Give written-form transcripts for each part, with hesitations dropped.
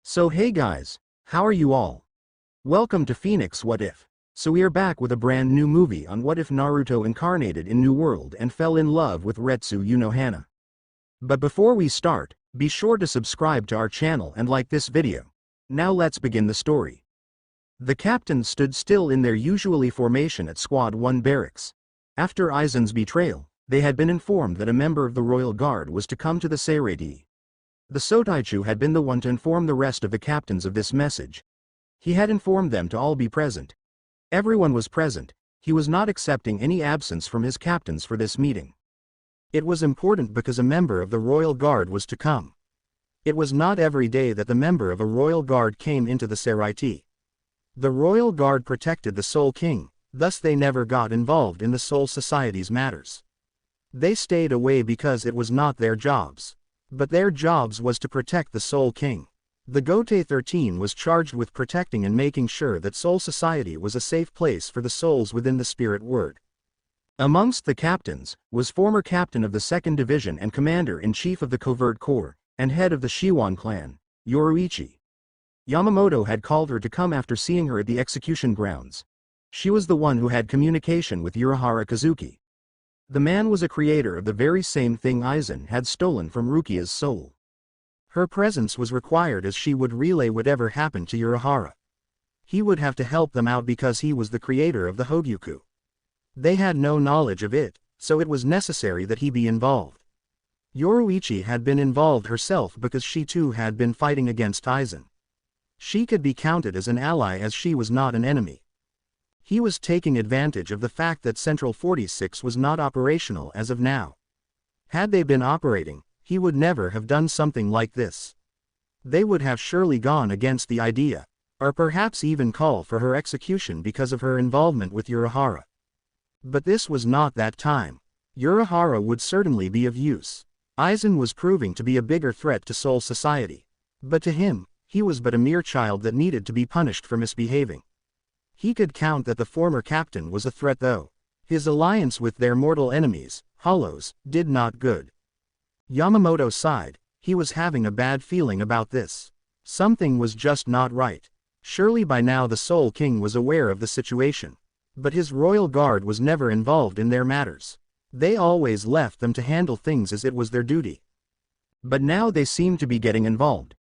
So hey guys, how are you all? Welcome to Phoenix What If. So we are back with a brand new movie on what if Naruto incarnated in New World and fell in love with Retsu Unohana. But before we start, be sure to subscribe to our channel and like this video. Now let's begin the story. The captains stood still in their usually formation at Squad 1 barracks. After Aizen's betrayal, they had been informed that a member of the Royal Guard was to come to the Seirei. The Sotaichu had been the one to inform the rest of the captains of this message. He had informed them to all be present. Everyone was present. He was not accepting any absence from his captains for this meeting. It was important because a member of the Royal Guard was to come. It was not every day that the member of a Royal Guard came into the Seirei. The Royal Guard protected the Soul King, thus they never got involved in the Soul Society's matters. They stayed away because it was not their jobs. But their jobs was to protect the Soul King. The Gote 13 was charged with protecting and making sure that Soul Society was a safe place for the souls within the Spirit Word. Amongst the captains, was former captain of the 2nd Division and commander-in-chief of the Covert Corps, and head of the Shiwan clan, Yoruichi. Yamamoto had called her to come after seeing her at the execution grounds. She was the one who had communication with Urahara Kazuki. The man was a creator of the very same thing Aizen had stolen from Rukia's soul. Her presence was required as she would relay whatever happened to Urahara. He would have to help them out because he was the creator of the Hogyuku. They had no knowledge of it, so it was necessary that he be involved. Yoruichi had been involved herself because she too had been fighting against Aizen. She could be counted as an ally as she was not an enemy. He was taking advantage of the fact that Central 46 was not operational as of now. Had they been operating, he would never have done something like this. They would have surely gone against the idea, or perhaps even call for her execution because of her involvement with Urahara. But this was not that time. Urahara would certainly be of use. Aizen was proving to be a bigger threat to Soul Society. But to him, he was but a mere child that needed to be punished for misbehaving. He could count that the former captain was a threat though. His alliance with their mortal enemies, Hollows, did not good. Yamamoto sighed. He was having a bad feeling about this. Something was just not right. Surely by now the Soul King was aware of the situation. But his Royal Guard was never involved in their matters. They always left them to handle things as it was their duty. But now they seemed to be getting involved.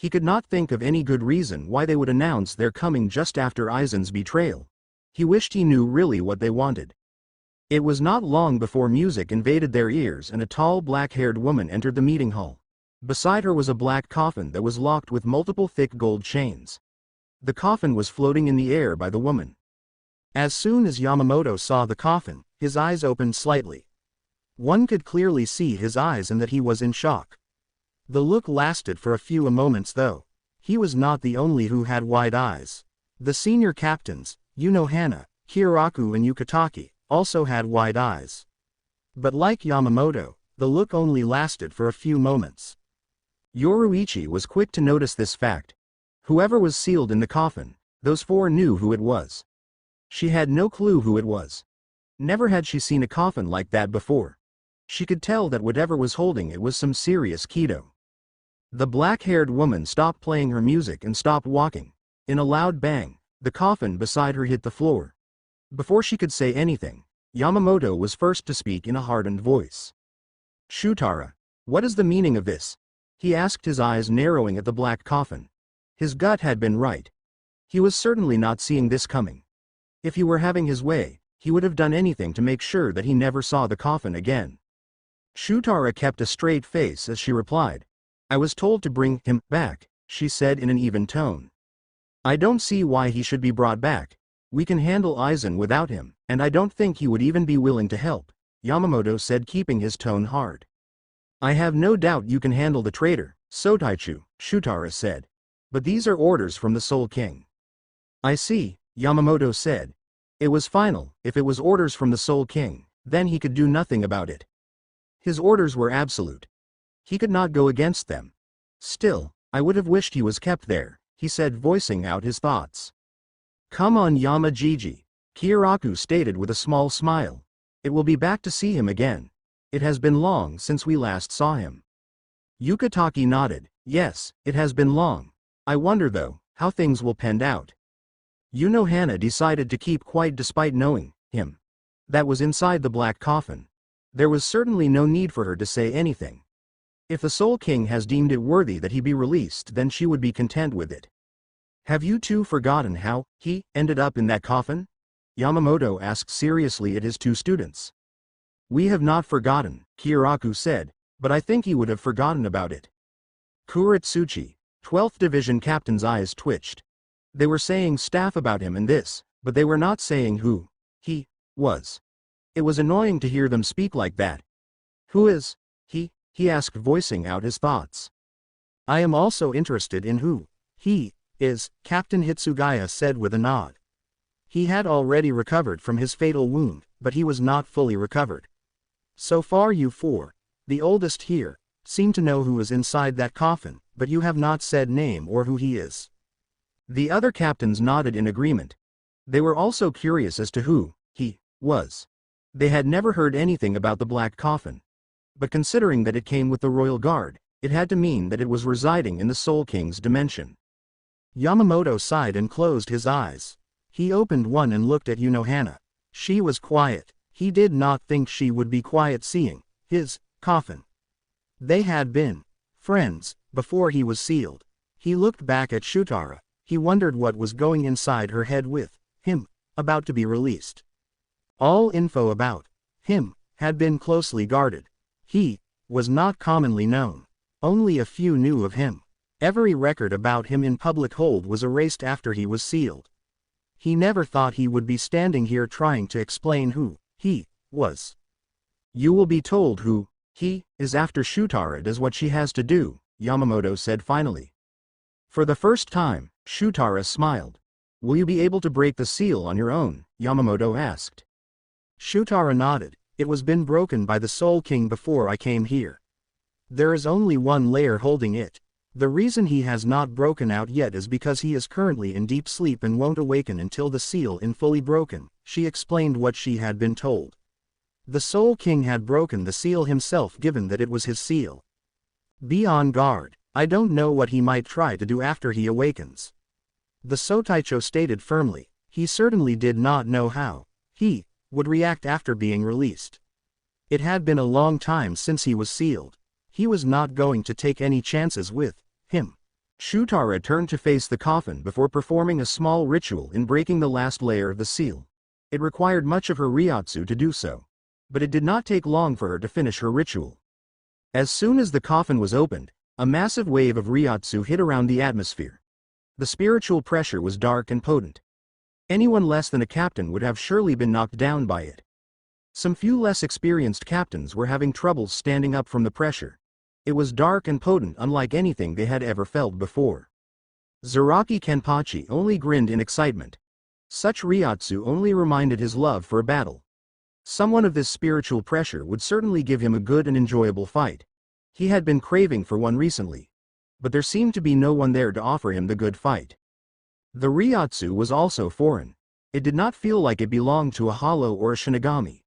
He could not think of any good reason why they would announce their coming just after Aizen's betrayal. He wished he knew really what they wanted. It was not long before music invaded their ears and a tall black-haired woman entered the meeting hall. Beside her was a black coffin that was locked with multiple thick gold chains. The coffin was floating in the air by the woman. As soon as Yamamoto saw the coffin, his eyes opened slightly. One could clearly see his eyes and that he was in shock. The look lasted for a few moments though. He was not the only who had wide eyes. The senior captains, Unohana, Kiraku and Yukitaki, also had wide eyes. But like Yamamoto, the look only lasted for a few moments. Yoruichi was quick to notice this fact. Whoever was sealed in the coffin, those four knew who it was. She had no clue who it was. Never had she seen a coffin like that before. She could tell that whatever was holding it was some serious kido. The black-haired woman stopped playing her music and stopped walking. In a loud bang, the coffin beside her hit the floor. Before she could say anything, Yamamoto was first to speak in a hardened voice. Shutara, what is the meaning of this? He asked, his eyes narrowing at the black coffin. His gut had been right. He was certainly not seeing this coming. If he were having his way, he would have done anything to make sure that he never saw the coffin again. Shutara kept a straight face as she replied. I was told to bring him back, she said in an even tone. I don't see why he should be brought back. We can handle Aizen without him, and I don't think he would even be willing to help, Yamamoto said, keeping his tone hard. I have no doubt you can handle the traitor, Sotaichu, Shutara said. But these are orders from the Soul King. I see, Yamamoto said. It was final. If it was orders from the Soul King, then he could do nothing about it. His orders were absolute. He could not go against them. Still, I would have wished he was kept there, he said, voicing out his thoughts. Come on Yama-Jiji, Kiraku stated with a small smile. It will be back to see him again. It has been long since we last saw him. Yukitaki nodded. Yes, it has been long. I wonder though, how things will pan out. Hannah decided to keep quiet despite knowing him. That was inside the black coffin. There was certainly no need for her to say anything. If the Soul King has deemed it worthy that he be released, then she would be content with it. Have you two forgotten how he ended up in that coffin? Yamamoto asked seriously at his two students. We have not forgotten, Kiraku said, but I think he would have forgotten about it. Kuretsuchi, 12th Division Captain's eyes twitched. They were saying stuff about him and this, but they were not saying who he was. It was annoying to hear them speak like that. Who is he asked, voicing out his thoughts. I am also interested in who he is, Captain Hitsugaya said with a nod. He had already recovered from his fatal wound, but he was not fully recovered. So far you four, the oldest here, seem to know who is inside that coffin, but you have not said name or who he is. The other captains nodded in agreement. They were also curious as to who he was. They had never heard anything about the black coffin. But considering that it came with the royal guard, it had to mean that it was residing in the Soul King's dimension. Yamamoto sighed and closed his eyes. He opened one and looked at Hannah. She was quiet. He did not think she would be quiet seeing his coffin. They had been friends before he was sealed. He looked back at Shutara. He wondered what was going inside her head with him about to be released. All info about him had been closely guarded. He was not commonly known. Only a few knew of him. Every record about him in public hold was erased after he was sealed. He never thought he would be standing here trying to explain who he was. You will be told who he is after Shutara does what she has to do, Yamamoto said finally. For the first time, Shutara smiled. Will you be able to break the seal on your own? Yamamoto asked. Shutara nodded. It was been broken by the Soul King before I came here. There is only one layer holding it. The reason he has not broken out yet is because he is currently in deep sleep and won't awaken until the seal is fully broken. She explained what she had been told. The Soul King had broken the seal himself given that it was his seal. Be on guard. I don't know what he might try to do after he awakens. The Sotaicho stated firmly. He certainly did not know how he would react after being released. It had been a long time since he was sealed. He was not going to take any chances with him. Shutara turned to face the coffin before performing a small ritual in breaking the last layer of the seal. It required much of her Ryotsu to do so. But it did not take long for her to finish her ritual. As soon as the coffin was opened, a massive wave of Ryotsu hit around the atmosphere. The spiritual pressure was dark and potent. Anyone less than a captain would have surely been knocked down by it. Some few less experienced captains were having trouble standing up from the pressure. It was dark and potent, unlike anything they had ever felt before. Zaraki Kenpachi only grinned in excitement. Such Ryotsu only reminded his love for a battle. Someone of this spiritual pressure would certainly give him a good and enjoyable fight. He had been craving for one recently. But there seemed to be no one there to offer him the good fight. The Ryotsu was also foreign. It did not feel like it belonged to a hollow or a Shinigami.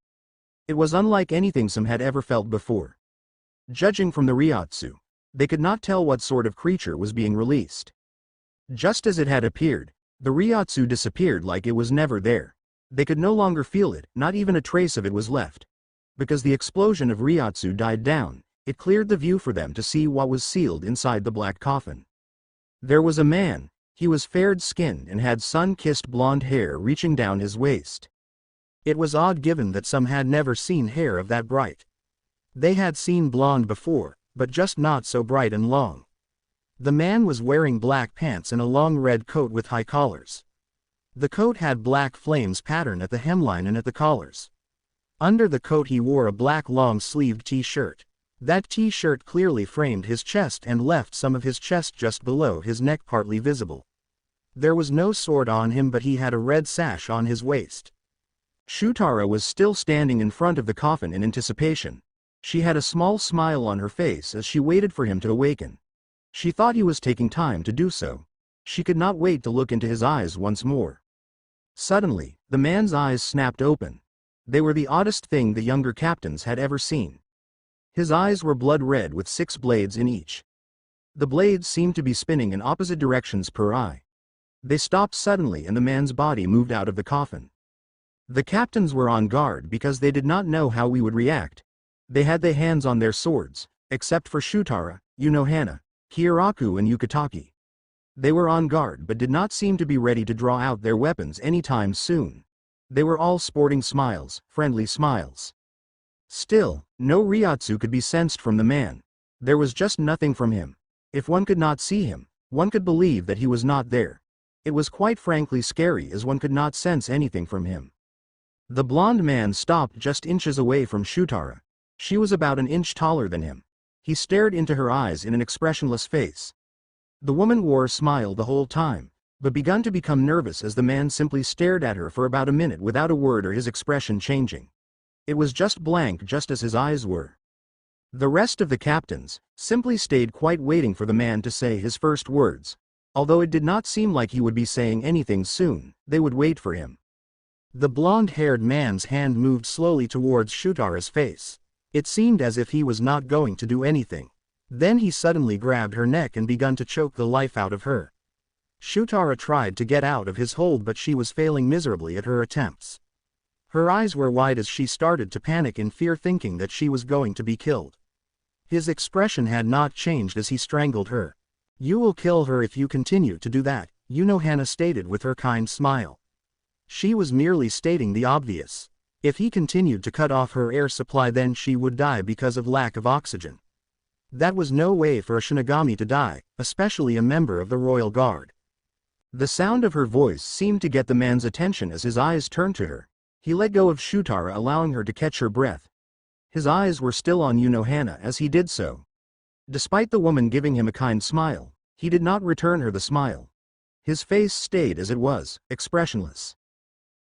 It was unlike anything some had ever felt before. Judging from the Ryotsu, they could not tell what sort of creature was being released. Just as it had appeared, the Ryotsu disappeared like it was never there. They could no longer feel it, not even a trace of it was left. Because the explosion of Ryotsu died down, it cleared the view for them to see what was sealed inside the black coffin. There was a man. He was fair-skinned and had sun-kissed blonde hair reaching down his waist. It was odd given that some had never seen hair of that bright. They had seen blonde before, but just not so bright and long. The man was wearing black pants and a long red coat with high collars. The coat had black flames pattern at the hemline and at the collars. Under the coat he wore a black long-sleeved t-shirt. That t-shirt clearly framed his chest and left some of his chest just below his neck partly visible. There was no sword on him, but he had a red sash on his waist. Shutara was still standing in front of the coffin in anticipation. She had a small smile on her face as she waited for him to awaken. She thought he was taking time to do so. She could not wait to look into his eyes once more. Suddenly, the man's eyes snapped open. They were the oddest thing the younger captains had ever seen. His eyes were blood red with 6 blades in each. The blades seemed to be spinning in opposite directions per eye. They stopped suddenly and the man's body moved out of the coffin. The captains were on guard because they did not know how we would react. They had their hands on their swords, except for Shutara, Unohana, Kiyoraku and Yukitaki. They were on guard but did not seem to be ready to draw out their weapons anytime soon. They were all sporting smiles, friendly smiles. Still, no Ryatsu could be sensed from the man. There was just nothing from him. If one could not see him, one could believe that he was not there. It was quite frankly scary as one could not sense anything from him. The blond man stopped just inches away from Shutara. She was about an inch taller than him. He stared into her eyes in an expressionless face. The woman wore a smile the whole time, but began to become nervous as the man simply stared at her for about a minute without a word or his expression changing. It was just blank just as his eyes were. The rest of the captains simply stayed quite waiting for the man to say his first words. Although it did not seem like he would be saying anything soon, they would wait for him. The blonde-haired man's hand moved slowly towards Shutara's face. It seemed as if he was not going to do anything. Then he suddenly grabbed her neck and began to choke the life out of her. Shutara tried to get out of his hold but she was failing miserably at her attempts. Her eyes were wide as she started to panic in fear, thinking that she was going to be killed. His expression had not changed as he strangled her. "You will kill her if you continue to do that," Unohana stated with her kind smile. She was merely stating the obvious. If he continued to cut off her air supply then she would die because of lack of oxygen. That was no way for a Shinigami to die, especially a member of the Royal Guard. The sound of her voice seemed to get the man's attention as his eyes turned to her. He let go of Shutara, allowing her to catch her breath. His eyes were still on Unohana as he did so. Despite the woman giving him a kind smile, he did not return her the smile. His face stayed as it was, expressionless.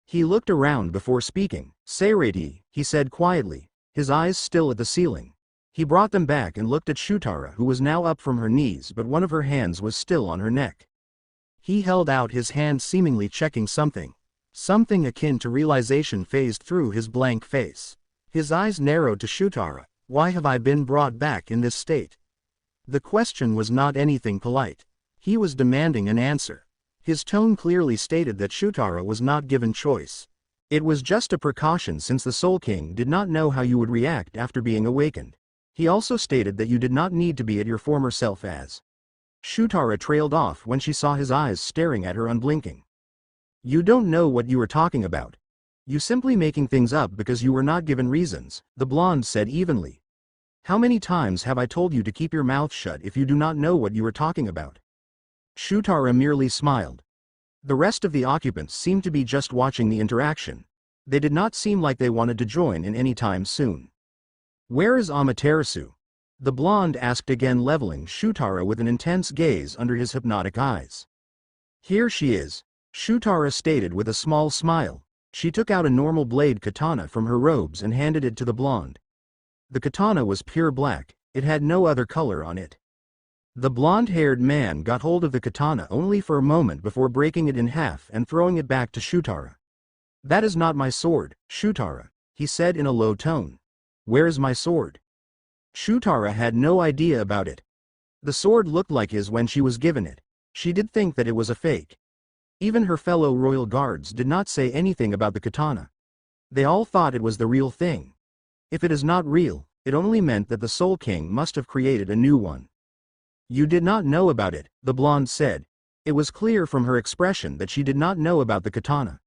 He looked around before speaking. "Seirei," he said quietly, his eyes still at the ceiling. He brought them back and looked at Shutara, who was now up from her knees but one of her hands was still on her neck. He held out his hand, seemingly checking something. Something akin to realization phased through his blank face. His eyes narrowed to Shutara. "Why have I been brought back in this state?" The question was not anything polite. He was demanding an answer. His tone clearly stated that Shutara was not given choice. It was just a precaution since the Soul King did not know how you would react after being awakened. He also stated that you did not need to be at your former self as. Shutara trailed off when she saw his eyes staring at her unblinking. "You don't know what you are talking about. You simply making things up because you were not given reasons," the blonde said evenly. "How many times have I told you to keep your mouth shut if you do not know what you are talking about?" Shutara merely smiled. The rest of the occupants seemed to be just watching the interaction. They did not seem like they wanted to join in any time soon. "Where is Amaterasu?" the blonde asked again, leveling Shutara with an intense gaze under his hypnotic eyes. "Here she is," Shutara stated with a small smile. She took out a normal blade katana from her robes and handed it to the blonde. The katana was pure black, it had no other color on it. The blonde-haired man got hold of the katana only for a moment before breaking it in half and throwing it back to Shutara. "That is not my sword, Shutara," he said in a low tone. "Where is my sword?" Shutara had no idea about it. The sword looked like his when she was given it. She did think that it was a fake. Even her fellow royal guards did not say anything about the katana. They all thought it was the real thing. If it is not real, it only meant that the Soul King must have created a new one. "You did not know about it," the blonde said. It was clear from her expression that she did not know about the katana.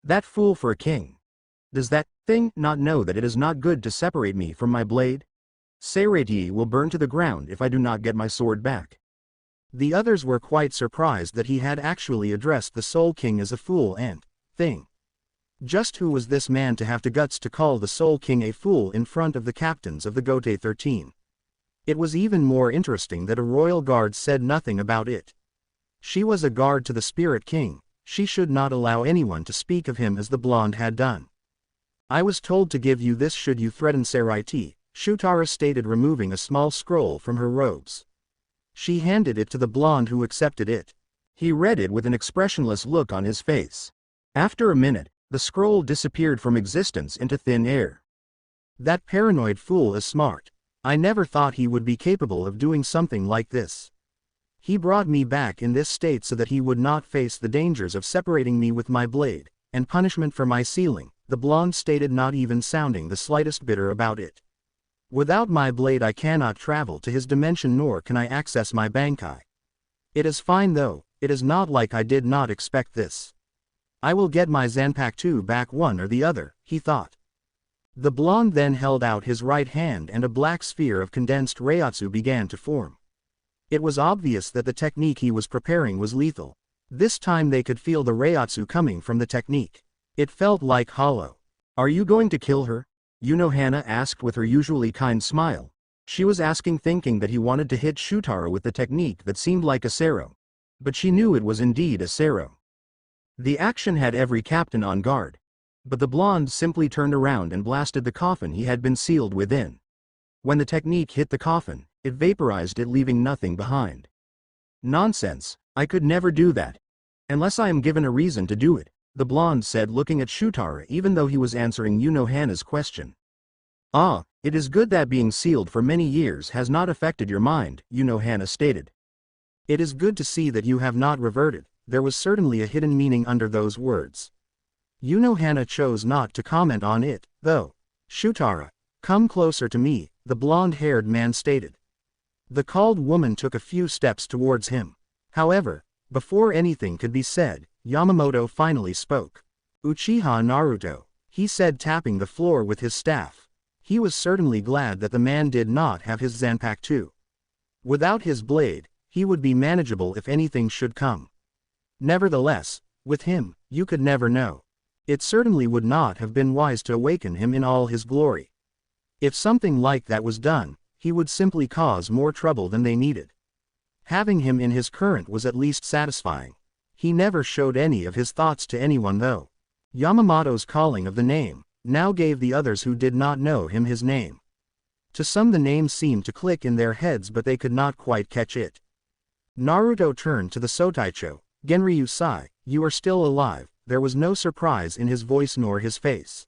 "That fool for a king. Does that thing not know that it is not good to separate me from my blade? Seirei will burn to the ground if I do not get my sword back." The others were quite surprised that he had actually addressed the Soul King as a fool and thing. Just who was this man to have the guts to call the Soul King a fool in front of the captains of the Gote 13? It was even more interesting that a royal guard said nothing about it. She was a guard to the Spirit King. She should not allow anyone to speak of him as the blonde had done. "I was told to give you this should you threaten Seirei," Shutara stated, removing a small scroll from her robes. She handed it to the blonde, who accepted it. He read it with an expressionless look on his face. After a minute, the scroll disappeared from existence into thin air. "That paranoid fool is smart. I never thought he would be capable of doing something like this." He brought me back in this state so that he would not face the dangers of separating me with my blade, and punishment for my sealing, the blonde stated, not even sounding the slightest bitter about it. Without my blade I cannot travel to his dimension nor can I access my Bankai. It is fine though, it is not like I did not expect this. I will get my Zanpakuto back one or the other, he thought. The blonde then held out his right hand and a black sphere of condensed Reiatsu began to form. It was obvious that the technique he was preparing was lethal. This time they could feel the Reiatsu coming from the technique. It felt like hollow. Are you going to kill her? Unohana asked with her usually kind smile. She was asking thinking that he wanted to hit Shutara with the technique that seemed like a Sero. But she knew it was indeed a Sero. The action had every captain on guard. But the blonde simply turned around and blasted the coffin he had been sealed within. When the technique hit the coffin, it vaporized it, leaving nothing behind. Nonsense, I could never do that. Unless I am given a reason to do it, the blonde said, looking at Shutara even though he was answering Unohana's question. Ah, it is good that being sealed for many years has not affected your mind, Unohana stated. It is good to see that you have not reverted. There was certainly a hidden meaning under those words. Unohana chose not to comment on it, though. Shutara, come closer to me, the blonde-haired man stated. The called woman took a few steps towards him. However, before anything could be said, Yamamoto finally spoke. Uchiha Naruto, he said, tapping the floor with his staff. He was certainly glad that the man did not have his Zanpakuto. Without his blade, he would be manageable if anything should come. Nevertheless, with him, you could never know. It certainly would not have been wise to awaken him in all his glory. If something like that was done, he would simply cause more trouble than they needed. Having him in his current was at least satisfying. He never showed any of his thoughts to anyone though. Yamamoto's calling of the name now gave the others who did not know him his name. To some the name seemed to click in their heads but they could not quite catch it. Naruto turned to the Sotaicho. Genryu Sai, you are still alive. There was no surprise in his voice nor his face.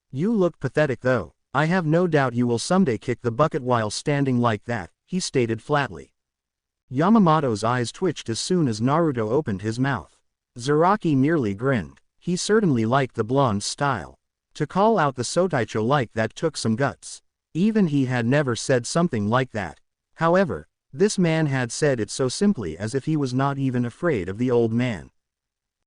You look pathetic though. I have no doubt you will someday kick the bucket while standing like that, he stated flatly. Yamamoto's eyes twitched as soon as Naruto opened his mouth. Zaraki merely grinned. He certainly liked the blonde's style. To call out the Sotaicho like that took some guts. Even he had never said something like that. However, this man had said it so simply as if he was not even afraid of the old man.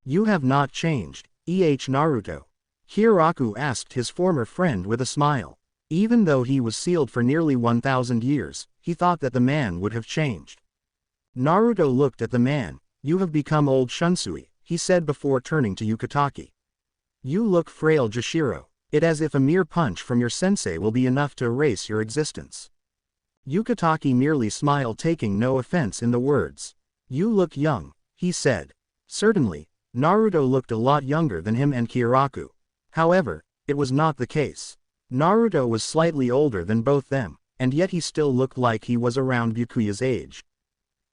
You have not changed, Naruto. Hiraku asked his former friend with a smile. Even though he was sealed for nearly 1,000 years, he thought that the man would have changed. Naruto looked at the man. You have become old Shunsui, he said before turning to Yukitaki. You look frail Jashiro. It as if a mere punch from your sensei will be enough to erase your existence. Yukitaki merely smiled, taking no offense in the words. You look young, he said. Certainly, Naruto looked a lot younger than him and Kiraku. However, it was not the case. Naruto was slightly older than both them, and yet he still looked like he was around Byakuya's age.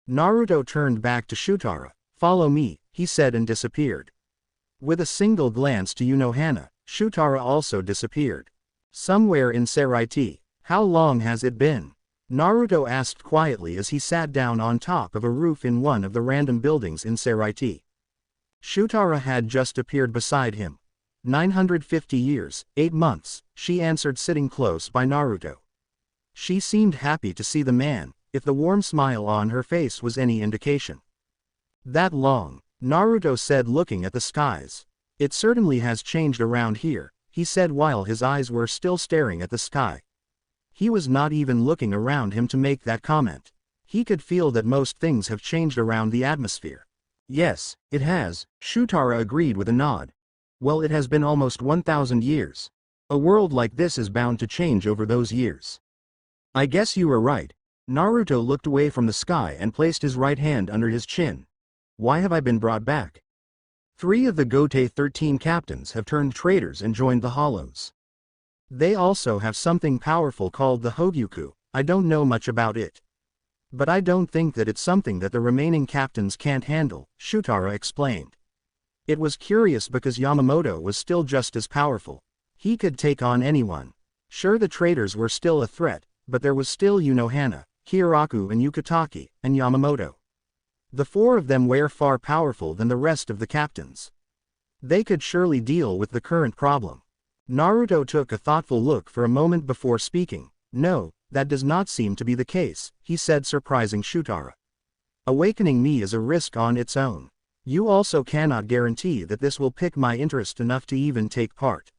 Naruto turned back to Shutara. Follow me, he said and disappeared. With a single glance to Unohana, Shutara also disappeared. Somewhere in Seraiti. How long has it been? Naruto asked quietly as he sat down on top of a roof in one of the random buildings in Seraiti. Shutara had just appeared beside him. 950 years, 8 months, she answered, sitting close by Naruto. She seemed happy to see the man, if the warm smile on her face was any indication. That long, Naruto said, looking at the skies. It certainly has changed around here, he said while his eyes were still staring at the sky. He was not even looking around him to make that comment. He could feel that most things have changed around the atmosphere. Yes, it has, Shutara agreed with a nod. Well, it has been almost 1,000 years. A world like this is bound to change over those years. I guess you are right. Naruto looked away from the sky and placed his right hand under his chin. Why have I been brought back? 3 of the Gotei 13 captains have turned traitors and joined the Hollows. They also have something powerful called the Hogyuku. I don't know much about it. But I don't think that it's something that the remaining captains can't handle, Shutara explained. It was curious because Yamamoto was still just as powerful. He could take on anyone. Sure, the traitors were still a threat, but there was still Unohana, Kiraku and Yukitaki, and Yamamoto. The four of them were far powerful than the rest of the captains. They could surely deal with the current problem. Naruto took a thoughtful look for a moment before speaking. No, that does not seem to be the case, he said, surprising Shutara. Awakening me is a risk on its own. You also cannot guarantee that this will pique my interest enough to even take part.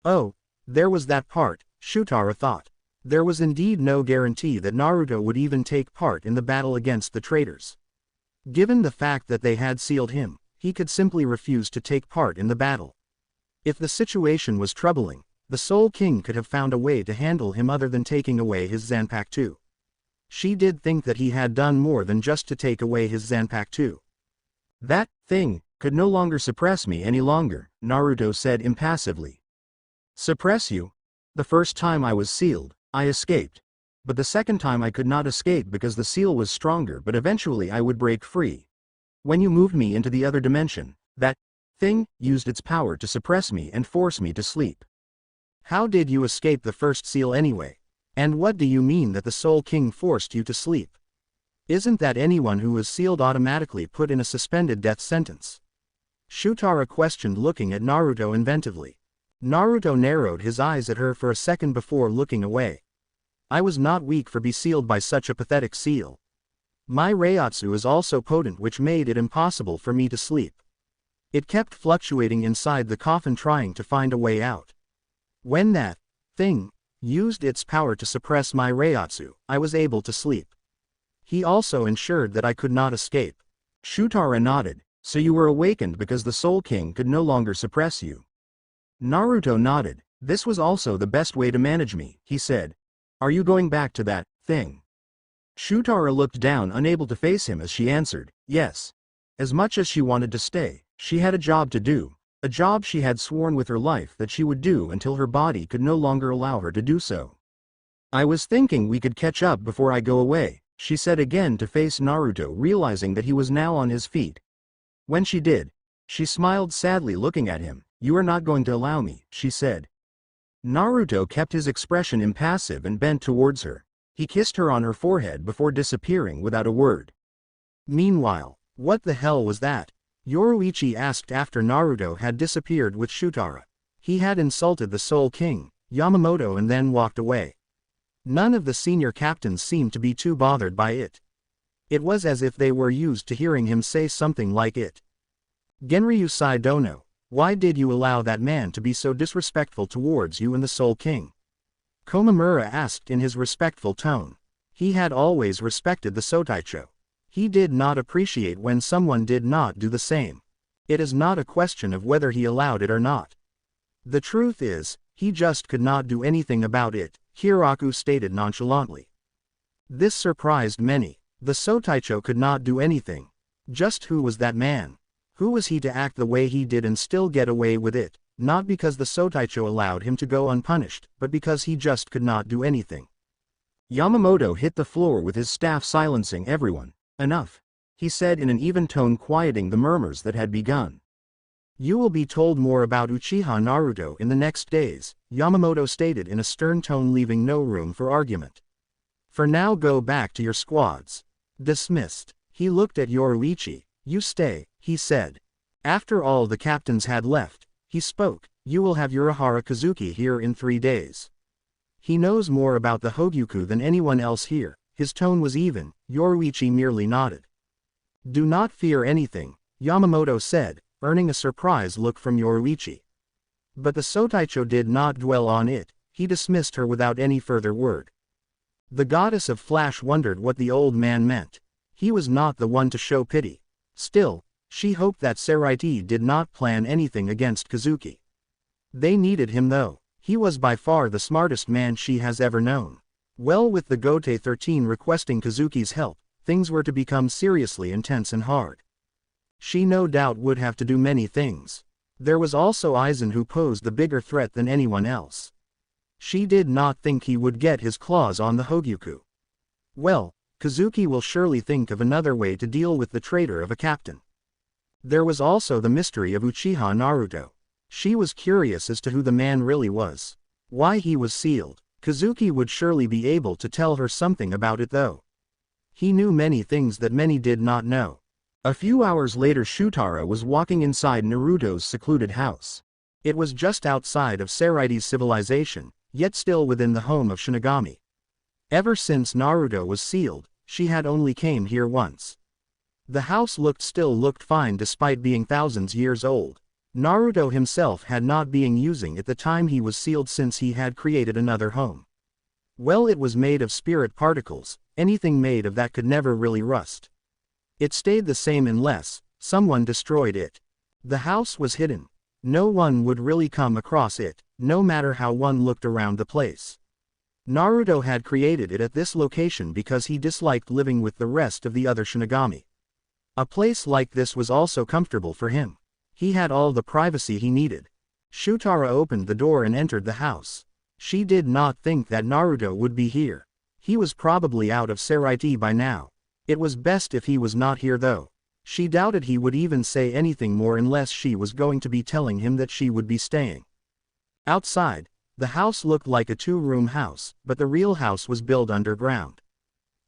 Oh, there was that part, Shutara thought. There was indeed no guarantee that Naruto would even take part in the battle against the traitors. Given the fact that they had sealed him, he could simply refuse to take part in the battle. If the situation was troubling, the Soul King could have found a way to handle him other than taking away his Zanpakuto. She did think that he had done more than just to take away his Zanpakuto. That thing could no longer suppress me any longer, Naruto said impassively. Suppress you? The first time I was sealed, I escaped. But the second time I could not escape because the seal was stronger, but eventually I would break free. When you moved me into the other dimension, that thing used its power to suppress me and force me to sleep. How did you escape the first seal anyway? And what do you mean that the Soul King forced you to sleep? Isn't that anyone who is sealed automatically put in a suspended death sentence? Shutara questioned, looking at Naruto inventively. Naruto narrowed his eyes at her for a second before looking away. I was not weak for be sealed by such a pathetic seal. My Reiatsu is also potent, which made it impossible for me to sleep. It kept fluctuating inside the coffin, trying to find a way out. When that thing used its power to suppress my Reiatsu, I was able to sleep. He also ensured that I could not escape. Shutara nodded. So you were awakened because the Soul King could no longer suppress you. Naruto nodded. This was also the best way to manage me, he said. Are you going back to that thing? Shutara looked down, unable to face him as she answered, yes. As much as she wanted to stay, she had a job to do, a job she had sworn with her life that she would do until her body could no longer allow her to do so. I was thinking we could catch up before I go away, she said again to face Naruto, realizing that he was now on his feet. When she did, she smiled sadly, looking at him. You are not going to allow me, she said. Naruto kept his expression impassive and bent towards her. He kissed her on her forehead before disappearing without a word. Meanwhile, what the hell was that? Yoruichi asked after Naruto had disappeared with Shutara. He had insulted the Soul King, Yamamoto, and then walked away. None of the senior captains seemed to be too bothered by it. It was as if they were used to hearing him say something like it. Genryu Saidono, why did you allow that man to be so disrespectful towards you and the Soul King? Komamura asked in his respectful tone. He had always respected the Sotaicho. He did not appreciate when someone did not do the same. It is not a question of whether he allowed it or not. The truth is, he just could not do anything about it, Hiraku stated nonchalantly. This surprised many. The Sotaicho could not do anything. Just who was that man? Who was he to act the way he did and still get away with it, not because the Sotaicho allowed him to go unpunished, but because he just could not do anything? Yamamoto hit the floor with his staff, silencing everyone. Enough, he said in an even tone, quieting the murmurs that had begun. You will be told more about Uchiha Naruto in the next days, Yamamoto stated in a stern tone, leaving no room for argument. For now, go back to your squads. Dismissed. He looked at Yoruichi. You stay, he said. After all the captains had left, he spoke. You will have Urahara Kazuki here in 3 days. He knows more about the Hogyuku than anyone else here. His tone was even. Yoruichi merely nodded. Do not fear anything, Yamamoto said, earning a surprised look from Yoruichi. But the Sotaicho did not dwell on it. He dismissed her without any further word. The goddess of Flash wondered what the old man meant. He was not the one to show pity. Still, she hoped that Seraiti did not plan anything against Kazuki. They needed him though. He was by far the smartest man she has ever known. Well, with the Gote 13 requesting Kazuki's help, things were to become seriously intense and hard. She no doubt would have to do many things. There was also Aizen, who posed the bigger threat than anyone else. She did not think he would get his claws on the Hogyuku. Well, Kazuki will surely think of another way to deal with the traitor of a captain. There was also the mystery of Uchiha Naruto. She was curious as to who the man really was. Why he was sealed. Kazuki would surely be able to tell her something about it though. He knew many things that many did not know. A few hours later Shutara was walking inside Naruto's secluded house. It was just outside of Saraiti's civilization, yet still within the home of Shinigami. Ever since Naruto was sealed, she had only came here once. The house looked fine despite being thousands years old. Naruto himself had not been using it the time he was sealed since he had created another home. Well, it was made of spirit particles, anything made of that could never really rust. It stayed the same unless someone destroyed it. The house was hidden. No one would really come across it, no matter how one looked around the place. Naruto had created it at this location because he disliked living with the rest of the other Shinigami. A place like this was also comfortable for him. He had all the privacy he needed. Shutara opened the door and entered the house. She did not think that Naruto would be here. He was probably out of Saraiti by now. It was best if he was not here though. She doubted he would even say anything more unless she was going to be telling him that she would be staying. Outside, the house looked like a two-room house, but the real house was built underground.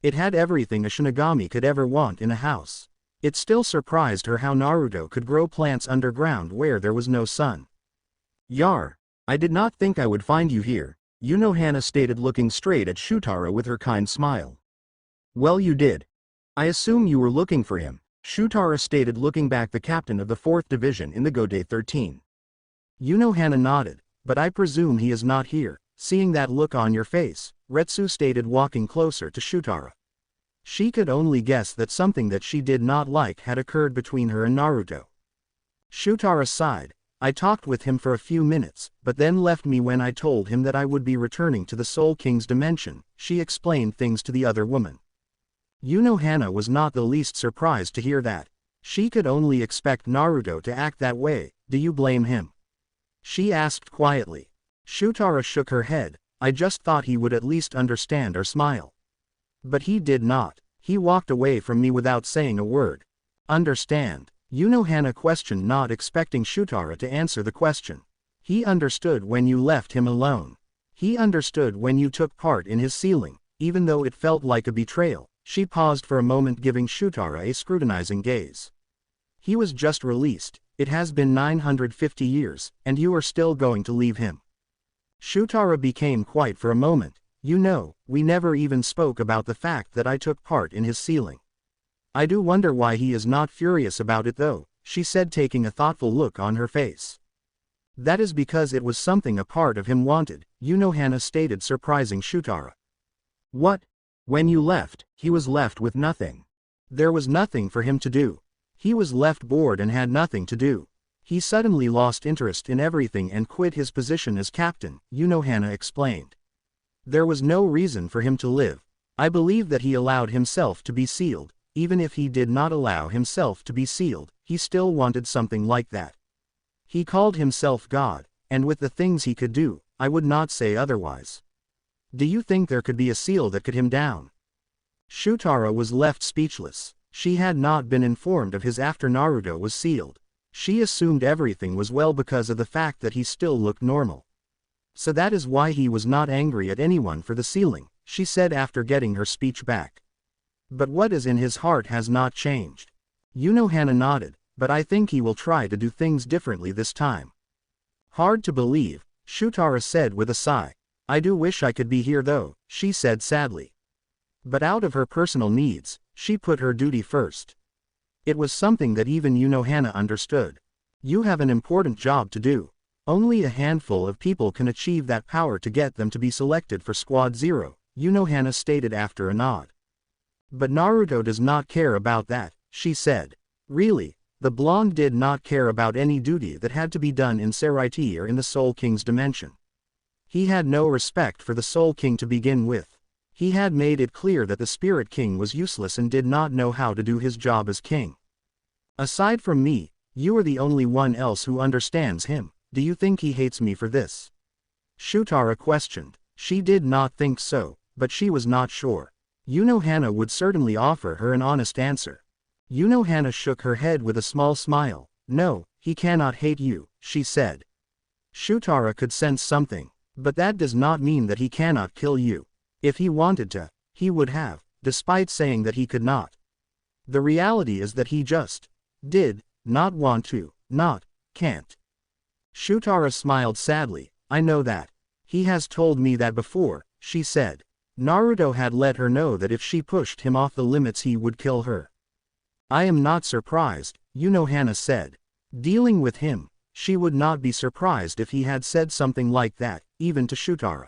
It had everything a Shinigami could ever want in a house. It still surprised her how Naruto could grow plants underground where there was no sun. "Yar, I did not think I would find you here," Unohana stated, looking straight at Shutara with her kind smile. "Well, you did. I assume you were looking for him," Shutara stated, looking back the captain of the 4th Division in the Gode 13. Unohana nodded, "But I presume he is not here, seeing that look on your face," Retsu stated, walking closer to Shutara. She could only guess that something that she did not like had occurred between her and Naruto. Shutara sighed. "I talked with him for a few minutes, but then left me when I told him that I would be returning to the Soul King's dimension," she explained things to the other woman. Unohana was not the least surprised to hear that. She could only expect Naruto to act that way. "Do you blame him?" she asked quietly. Shutara shook her head. "I just thought he would at least understand or smile. But he did not. He walked away from me without saying a word." "Understand?" Unohana questioned, not expecting Shutara to answer the question. "He understood when you left him alone. He understood when you took part in his sealing, even though it felt like a betrayal." She paused for a moment, giving Shutara a scrutinizing gaze. "He was just released. It has been 950 years, and you are still going to leave him?" Shutara became quiet for a moment. "You know, we never even spoke about the fact that I took part in his sealing. I do wonder why he is not furious about it though," she said, taking a thoughtful look on her face. "That is because it was something a part of him wanted," Unohana stated, surprising Shutara. "What? When you left, he was left with nothing." "There was nothing for him to do. He was left bored and had nothing to do. He suddenly lost interest in everything and quit his position as captain," Unohana explained. "There was no reason for him to live. I believe that he allowed himself to be sealed. Even if he did not allow himself to be sealed, he still wanted something like that. He called himself God, and with the things he could do, I would not say otherwise. Do you think there could be a seal that could him down?" Shutara was left speechless. She had not been informed of his after Naruto was sealed. She assumed everything was well because of the fact that he still looked normal. "So that is why he was not angry at anyone for the sealing," she said after getting her speech back. "But what is in his heart has not changed." Unohana nodded. "But I think he will try to do things differently this time." "Hard to believe," Shutara said with a sigh. "I do wish I could be here though," she said sadly. But out of her personal needs, she put her duty first. It was something that even Unohana understood. "You have an important job to do. Only a handful of people can achieve that power to get them to be selected for Squad 0, Unohana stated after a nod. "But Naruto does not care about that," she said. Really, the blonde did not care about any duty that had to be done in Saraiti or in the Soul King's dimension. He had no respect for the Soul King to begin with. He had made it clear that the Spirit King was useless and did not know how to do his job as king. "Aside from me, you are the only one else who understands him. Do you think he hates me for this?" Shutara questioned. She did not think so, but she was not sure. Unohana would certainly offer her an honest answer. Unohana shook her head with a small smile. "No, he cannot hate you," she said. Shutara could sense something. "But that does not mean that he cannot kill you. If he wanted to, he would have. despite saying that he could not. The reality is that he just did not want to, not can't. Shutara smiled sadly. I know that. He has told me that before, she said. Naruto had let her know that if she pushed him off the limits he would kill her. I am not surprised, Unohana said. Dealing with him, she would not be surprised if he had said something like that, even to Shutara.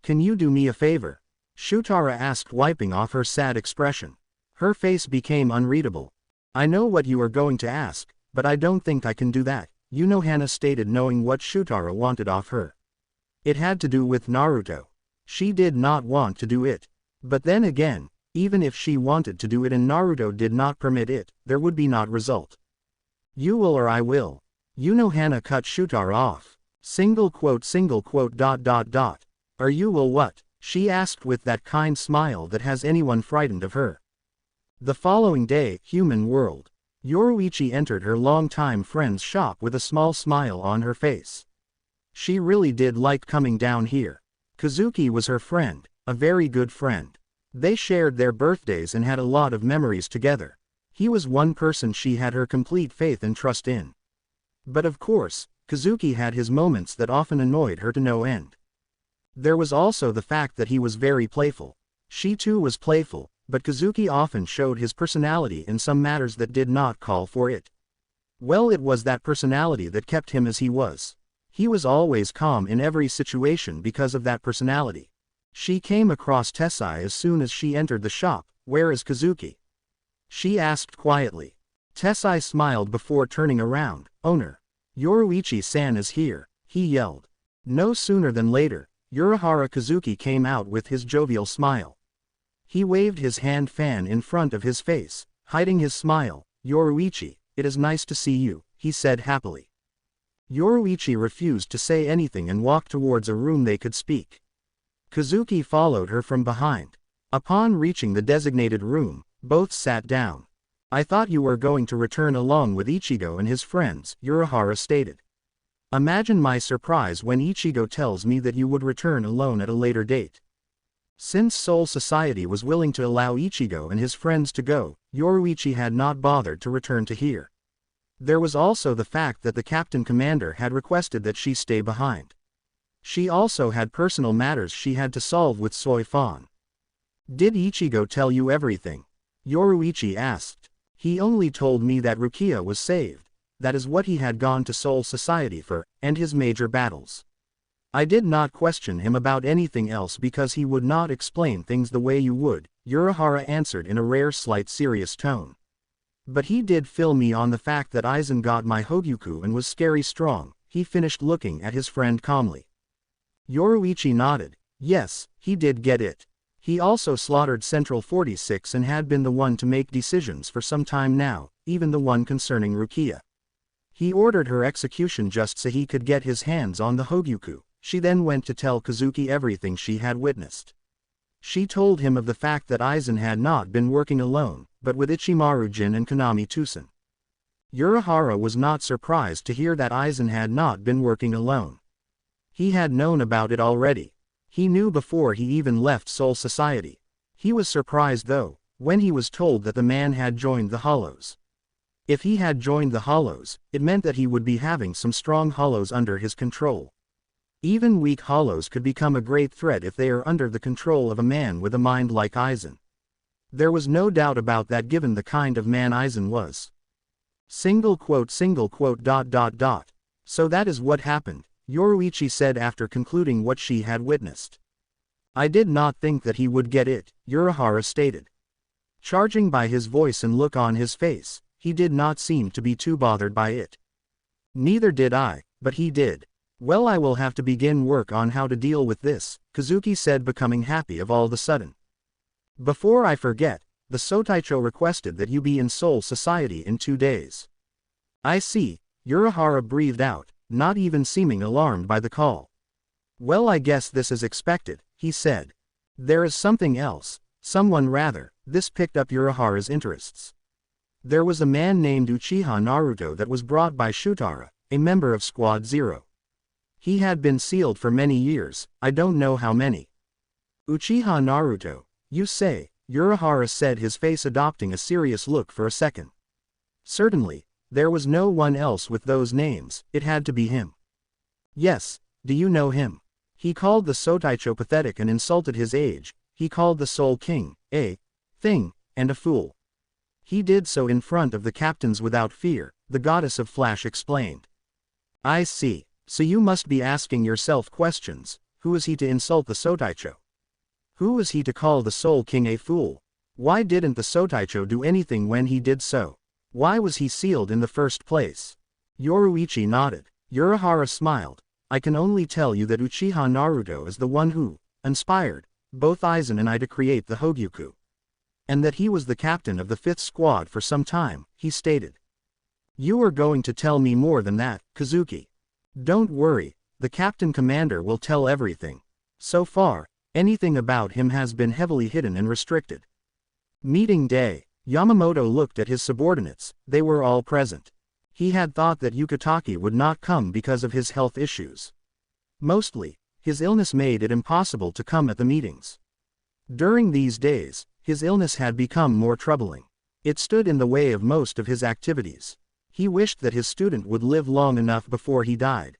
Can you do me a favor? Shutara asked, wiping off her sad expression. Her face became unreadable. I know what you are going to ask, but I don't think I can do that, Unohana stated, knowing what Shutara wanted off her. It had to do with Naruto. She did not want to do it. But then again, even if she wanted to do it and Naruto did not permit it, there would be not result. You will or I will. Unohana cut Shutara off. Single quote. Or you will what? She asked with that kind smile that has anyone frightened of her. The following day, human world. Yoruichi entered her longtime friend's shop with a small smile on her face. She really did like coming down here. Kazuki was her friend, a very good friend. They shared their birthdays and had a lot of memories together. He was one person she had her complete faith and trust in. But of course, Kazuki had his moments that often annoyed her to no end. There was also the fact that he was very playful. She too was playful, but Kazuki often showed his personality in some matters that did not call for it. Well, it was that personality that kept him as he was. He was always calm in every situation because of that personality. She came across Tessai as soon as she entered the shop. Where is Kazuki? She asked quietly. Tessai smiled before turning around. Owner. Yoruichi-san is here, he yelled. No sooner than later, Urahara Kazuki came out with his jovial smile. He waved his hand fan in front of his face, hiding his smile. Yoruichi, it is nice to see you, he said happily. Yoruichi refused to say anything and walked towards a room they could speak. Kazuki followed her from behind. Upon reaching the designated room, both sat down. I thought you were going to return along with Ichigo and his friends, Urahara stated. Imagine my surprise when Ichigo tells me that you would return alone at a later date. Since Soul Society was willing to allow Ichigo and his friends to go, Yoruichi had not bothered to return to here. There was also the fact that the Captain Commander had requested that she stay behind. She also had personal matters she had to solve with Soi Fan. Did Ichigo tell you everything? Yoruichi asked. He only told me that Rukia was saved. That is what he had gone to Soul Society for, and his major battles. I did not question him about anything else because he would not explain things the way you would, Urahara answered in a rare slight serious tone. But he did fill me on the fact that Aizen got my Hogyuku and was scary strong, he finished looking at his friend calmly. Yoruichi nodded. Yes, he did get it. He also slaughtered Central 46 and had been the one to make decisions for some time now, even the one concerning Rukia. He ordered her execution just so he could get his hands on the Hogyuku. She then went to tell Kazuki everything she had witnessed. She told him of the fact that Aizen had not been working alone, but with Ichimaru Jin and Konami Tusen. Urahara was not surprised to hear that Aizen had not been working alone. He had known about it already. He knew before he even left Soul Society. He was surprised though, when he was told that the man had joined the Hollows. If he had joined the Hollows, it meant that he would be having some strong Hollows under his control. Even weak Hollows could become a great threat if they are under the control of a man with a mind like Aizen. There was no doubt about that given the kind of man Aizen was. So that is what happened, Yoruichi said after concluding what she had witnessed. I did not think that he would get it, Urahara stated. Charging by his voice and look on his face, he did not seem to be too bothered by it. Neither did I, but he did. Well, I will have to begin work on how to deal with this, Kazuki said, becoming happy of all the sudden. Before I forget, the Sotaicho requested that you be in Soul Society in 2 days. I see, Urahara breathed out, not even seeming alarmed by the call. Well, I guess this is expected, he said. There is something else, this picked up Urahara's interests. There was a man named Uchiha Naruto that was brought by Shutara, a member of Squad Zero. He had been sealed for many years, I don't know how many. Uchiha Naruto, you say, Urahara said, his face adopting a serious look for a second. Certainly, there was no one else with those names, it had to be him. Yes, do you know him? He called the Sotaicho pathetic and insulted his age, he called the Soul King a thing, and a fool. He did so in front of the captains without fear, the goddess of Flash explained. I see, so you must be asking yourself questions, who is he to insult the Sotaicho? Who is he to call the Soul King a fool? Why didn't the Sotaicho do anything when he did so? Why was he sealed in the first place? Yoruichi nodded. Urahara smiled. I can only tell you that Uchiha Naruto is the one who inspired both Aizen and I to create the Hogyuku. And that he was the captain of the 5th squad for some time, he stated. You are going to tell me more than that, Kazuki. Don't worry, the captain commander will tell everything. So far, anything about him has been heavily hidden and restricted. Meeting day. Yamamoto looked at his subordinates, they were all present. He had thought that Yukitake would not come because of his health issues. Mostly, his illness made it impossible to come at the meetings. During these days, his illness had become more troubling. It stood in the way of most of his activities. He wished that his student would live long enough before he died.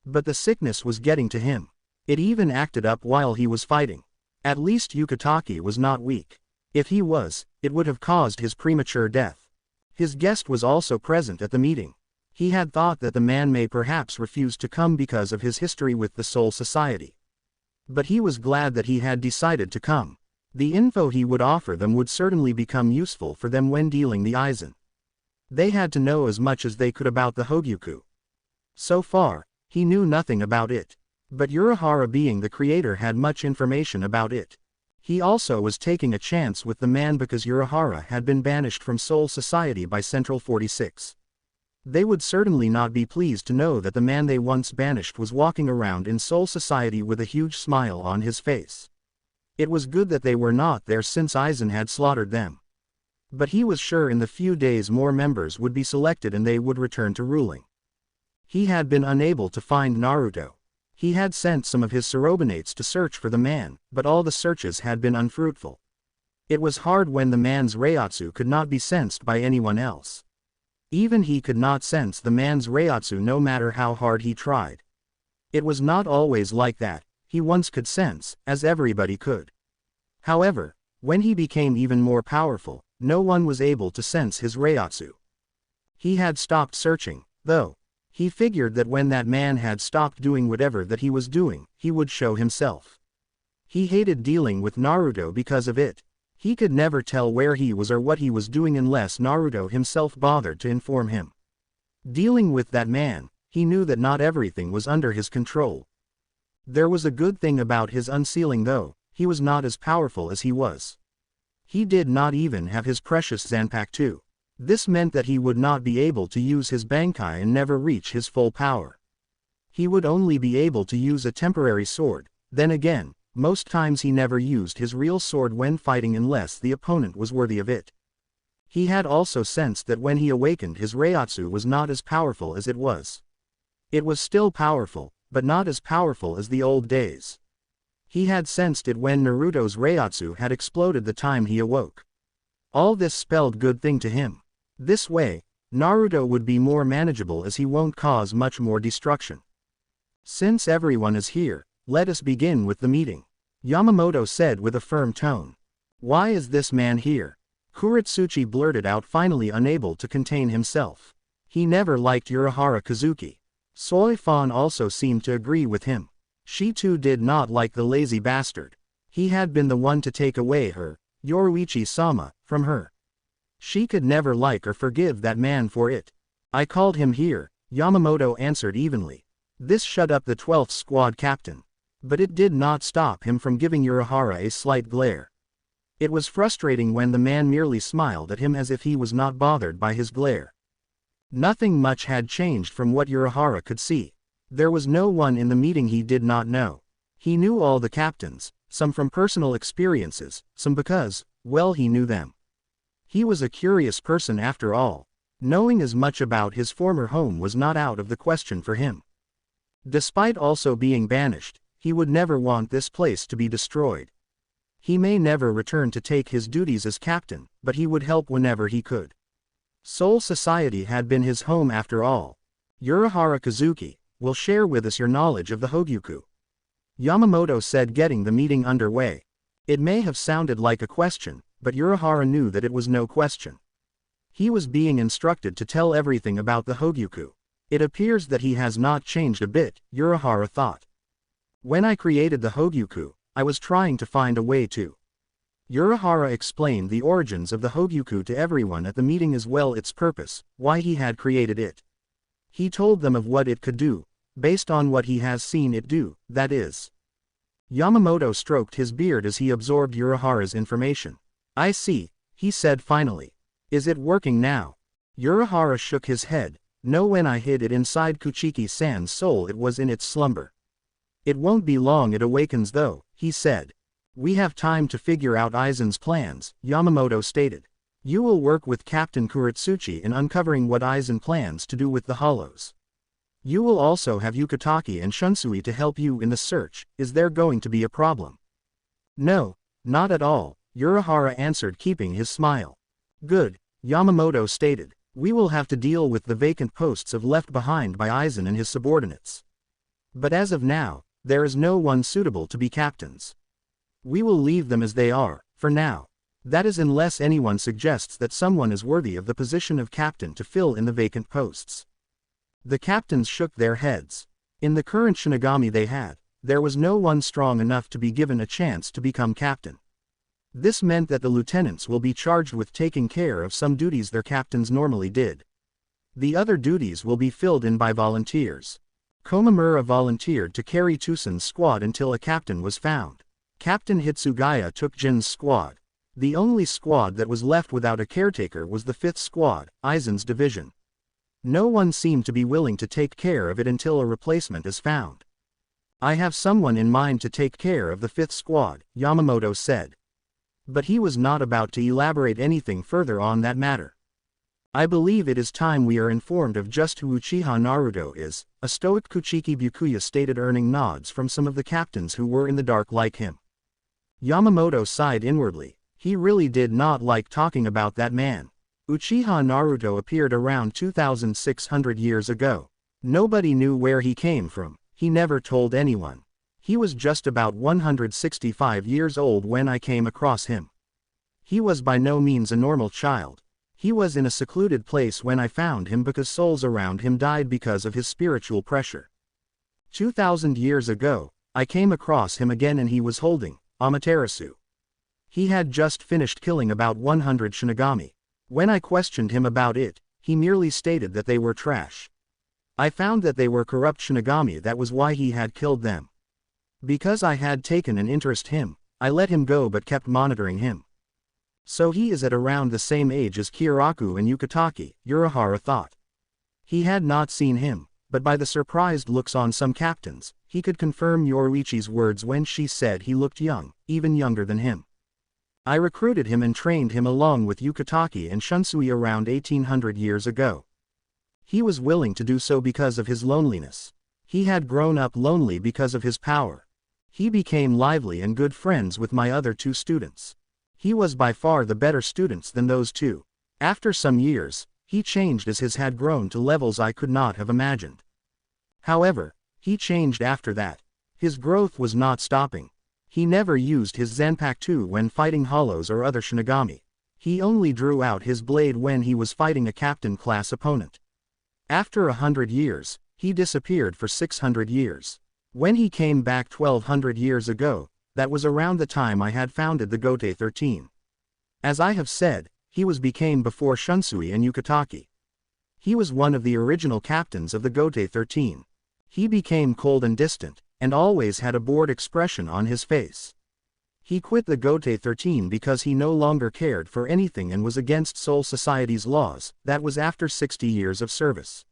But the sickness was getting to him. It even acted up while he was fighting. At least Yukitake was not weak. If he was, it would have caused his premature death. His guest was also present at the meeting. He had thought that the man may perhaps refuse to come because of his history with the Soul Society. But he was glad that he had decided to come. The info he would offer them would certainly become useful for them when dealing the Aizen. They had to know as much as they could about the Hogyuku. So far, he knew nothing about it. But Urahara, being the creator, had much information about it. He also was taking a chance with the man because Urahara had been banished from Soul Society by Central 46. They would certainly not be pleased to know that the man they once banished was walking around in Soul Society with a huge smile on his face. It was good that they were not there since Aizen had slaughtered them. But he was sure in the few days more members would be selected and they would return to ruling. He had been unable to find Naruto. He had sent some of his subordinates to search for the man, but all the searches had been unfruitful. It was hard when the man's Reiatsu could not be sensed by anyone else. Even he could not sense the man's Reiatsu no matter how hard he tried. It was not always like that, he once could sense, as everybody could. However, when he became even more powerful, no one was able to sense his Reiatsu. He had stopped searching, though. He figured that when that man had stopped doing whatever that he was doing, he would show himself. He hated dealing with Naruto because of it. He could never tell where he was or what he was doing unless Naruto himself bothered to inform him. Dealing with that man, he knew that not everything was under his control. There was a good thing about his unsealing though, he was not as powerful as he was. He did not even have his precious Zanpakuto. This meant that he would not be able to use his Bankai and never reach his full power. He would only be able to use a temporary sword, then again, most times he never used his real sword when fighting unless the opponent was worthy of it. He had also sensed that when he awakened his Reiatsu was not as powerful as it was. It was still powerful, but not as powerful as the old days. He had sensed it when Naruto's Reiatsu had exploded the time he awoke. All this spelled good thing to him. This way, Naruto would be more manageable as he won't cause much more destruction. Since everyone is here, let us begin with the meeting, Yamamoto said with a firm tone. Why is this man here? Kuretsuchi blurted out, finally unable to contain himself. He never liked Urahara Kazuki. Soi Fan also seemed to agree with him. She too did not like the lazy bastard. He had been the one to take away her, Yoruichi-sama, from her. She could never like or forgive that man for it. I called him here, Yamamoto answered evenly. This shut up the 12th squad captain. But it did not stop him from giving Urahara a slight glare. It was frustrating when the man merely smiled at him as if he was not bothered by his glare. Nothing much had changed from what Urahara could see. There was no one in the meeting he did not know. He knew all the captains, some from personal experiences, some because, well, he knew them. He was a curious person after all. Knowing as much about his former home was not out of the question for him. Despite also being banished, he would never want this place to be destroyed. He may never return to take his duties as captain, but he would help whenever he could. Soul Society had been his home after all. Urahara Kazuki, will share with us your knowledge of the Hogyuku. Yamamoto said, getting the meeting underway. It may have sounded like a question, but Urahara knew that it was no question. He was being instructed to tell everything about the Hogyuku. It appears that he has not changed a bit, Urahara thought. When I created the Hogyuku, I was trying to find a way to. Urahara explained the origins of the Hogyuku to everyone at the meeting as well its purpose, why he had created it. He told them of what it could do, based on what he has seen it do, that is. Yamamoto stroked his beard as he absorbed Urahara's information. I see, he said finally. Is it working now? Urahara shook his head. No, when I hid it inside Kuchiki-san's soul it was in its slumber. It won't be long it awakens though, he said. We have time to figure out Aizen's plans, Yamamoto stated. You will work with Captain Kuratsuchi in uncovering what Aizen plans to do with the hollows. You will also have Yukitake and Shunsui to help you in the search. Is there going to be a problem? No, not at all, Urahara answered, keeping his smile. Good, Yamamoto stated. We will have to deal with the vacant posts left behind by Aizen and his subordinates. But as of now, there is no one suitable to be captains. We will leave them as they are, for now. That is, unless anyone suggests that someone is worthy of the position of captain to fill in the vacant posts. The captains shook their heads. In the current Shinigami they had, there was no one strong enough to be given a chance to become captain. This meant that the lieutenants will be charged with taking care of some duties their captains normally did. The other duties will be filled in by volunteers. Komamura volunteered to carry Tusen's squad until a captain was found. Captain Hitsugaya took Jin's squad. The only squad that was left without a caretaker was the 5th squad, Aizen's division. No one seemed to be willing to take care of it until a replacement is found. I have someone in mind to take care of the 5th squad, Yamamoto said. But he was not about to elaborate anything further on that matter. I believe it is time we are informed of just who Uchiha Naruto is, a stoic Kuchiki Byakuya stated, earning nods from some of the captains who were in the dark like him. Yamamoto sighed inwardly. He really did not like talking about that man. Uchiha Naruto appeared around 2,600 years ago. Nobody knew where he came from, he never told anyone. He was just about 165 years old when I came across him. He was by no means a normal child. He was in a secluded place when I found him because souls around him died because of his spiritual pressure. 2,000 years ago, I came across him again and he was holding Amaterasu. He had just finished killing about 100 Shinigami. When I questioned him about it, he merely stated that they were trash. I found that they were corrupt Shinigami, that was why he had killed them. Because I had taken an interest in him, I let him go but kept monitoring him. So he is at around the same age as Kiraku and Yukitake, Urahara thought. He had not seen him, but by the surprised looks on some captains, he could confirm Yoruichi's words when she said he looked young, even younger than him. I recruited him and trained him along with Yukitake and Shunsui around 1800 years ago. He was willing to do so because of his loneliness. He had grown up lonely because of his power. He became lively and good friends with my other 2 students. He was by far the better students than those 2. After some years, he changed as his had grown to levels I could not have imagined. However, he changed after that. His growth was not stopping. He never used his Zanpakuto when fighting hollows or other Shinigami. He only drew out his blade when he was fighting a captain-class opponent. After 100 years, he disappeared for 600 years. When he came back 1200 years ago, that was around the time I had founded the Gote 13. As I have said, he became before Shunsui and Yukitake. He was one of the original captains of the Gote 13. He became cold and distant, and always had a bored expression on his face. He quit the Gote 13 because he no longer cared for anything and was against Soul Society's laws. That was after 60 years of service.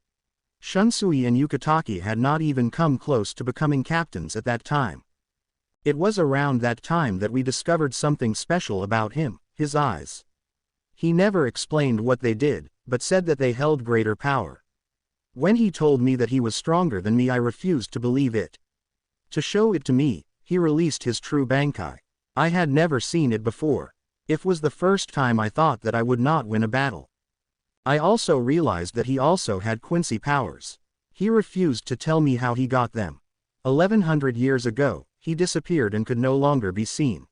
Shunsui and Yukitake had not even come close to becoming captains at that time. It was around that time that we discovered something special about him, his eyes. He never explained what they did, but said that they held greater power. When he told me that he was stronger than me, I refused to believe it. To show it to me, he released his true Bankai. I had never seen it before. It was the first time I thought that I would not win a battle. I also realized that he also had Quincy powers. He refused to tell me how he got them. 1100 years ago, he disappeared and could no longer be seen.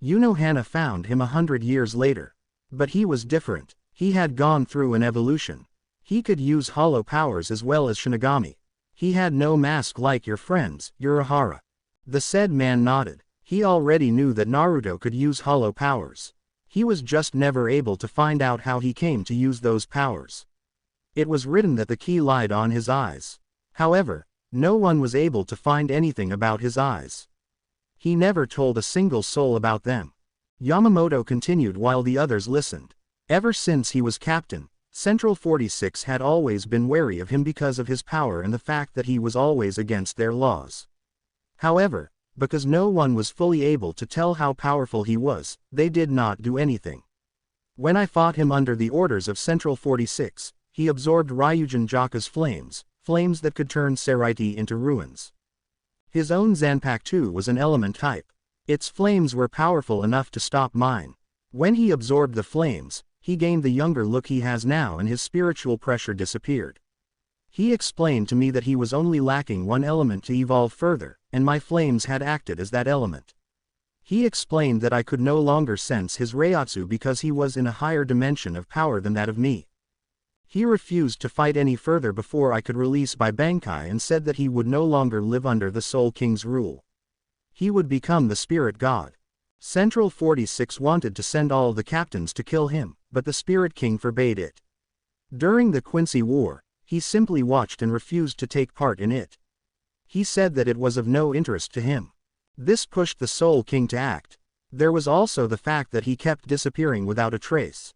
Unohana found him 100 years later. But he was different. He had gone through an evolution. He could use hollow powers as well as Shinigami. He had no mask like your friends, Urahara. The said man nodded. He already knew that Naruto could use hollow powers. He was just never able to find out how he came to use those powers. It was written that the key lied on his eyes. However, no one was able to find anything about his eyes. He never told a single soul about them. Yamamoto continued while the others listened. Ever since he was captain, Central 46 had always been wary of him because of his power and the fact that he was always against their laws. However, because no one was fully able to tell how powerful he was, they did not do anything. When I fought him under the orders of Central 46, he absorbed Ryujin Jaka's flames, flames that could turn Seraiti into ruins. His own Zanpakuto was an element type. Its flames were powerful enough to stop mine. When he absorbed the flames, he gained the younger look he has now and his spiritual pressure disappeared. He explained to me that he was only lacking one element to evolve further, and my flames had acted as that element. He explained that I could no longer sense his Reiatsu because he was in a higher dimension of power than that of me. He refused to fight any further before I could release by Bankai and said that he would no longer live under the Soul King's rule. He would become the Spirit God. Central 46 wanted to send all the captains to kill him, but the Spirit King forbade it. During the Quincy War, he simply watched and refused to take part in it. He said that it was of no interest to him. This pushed the Soul King to act. There was also the fact that he kept disappearing without a trace.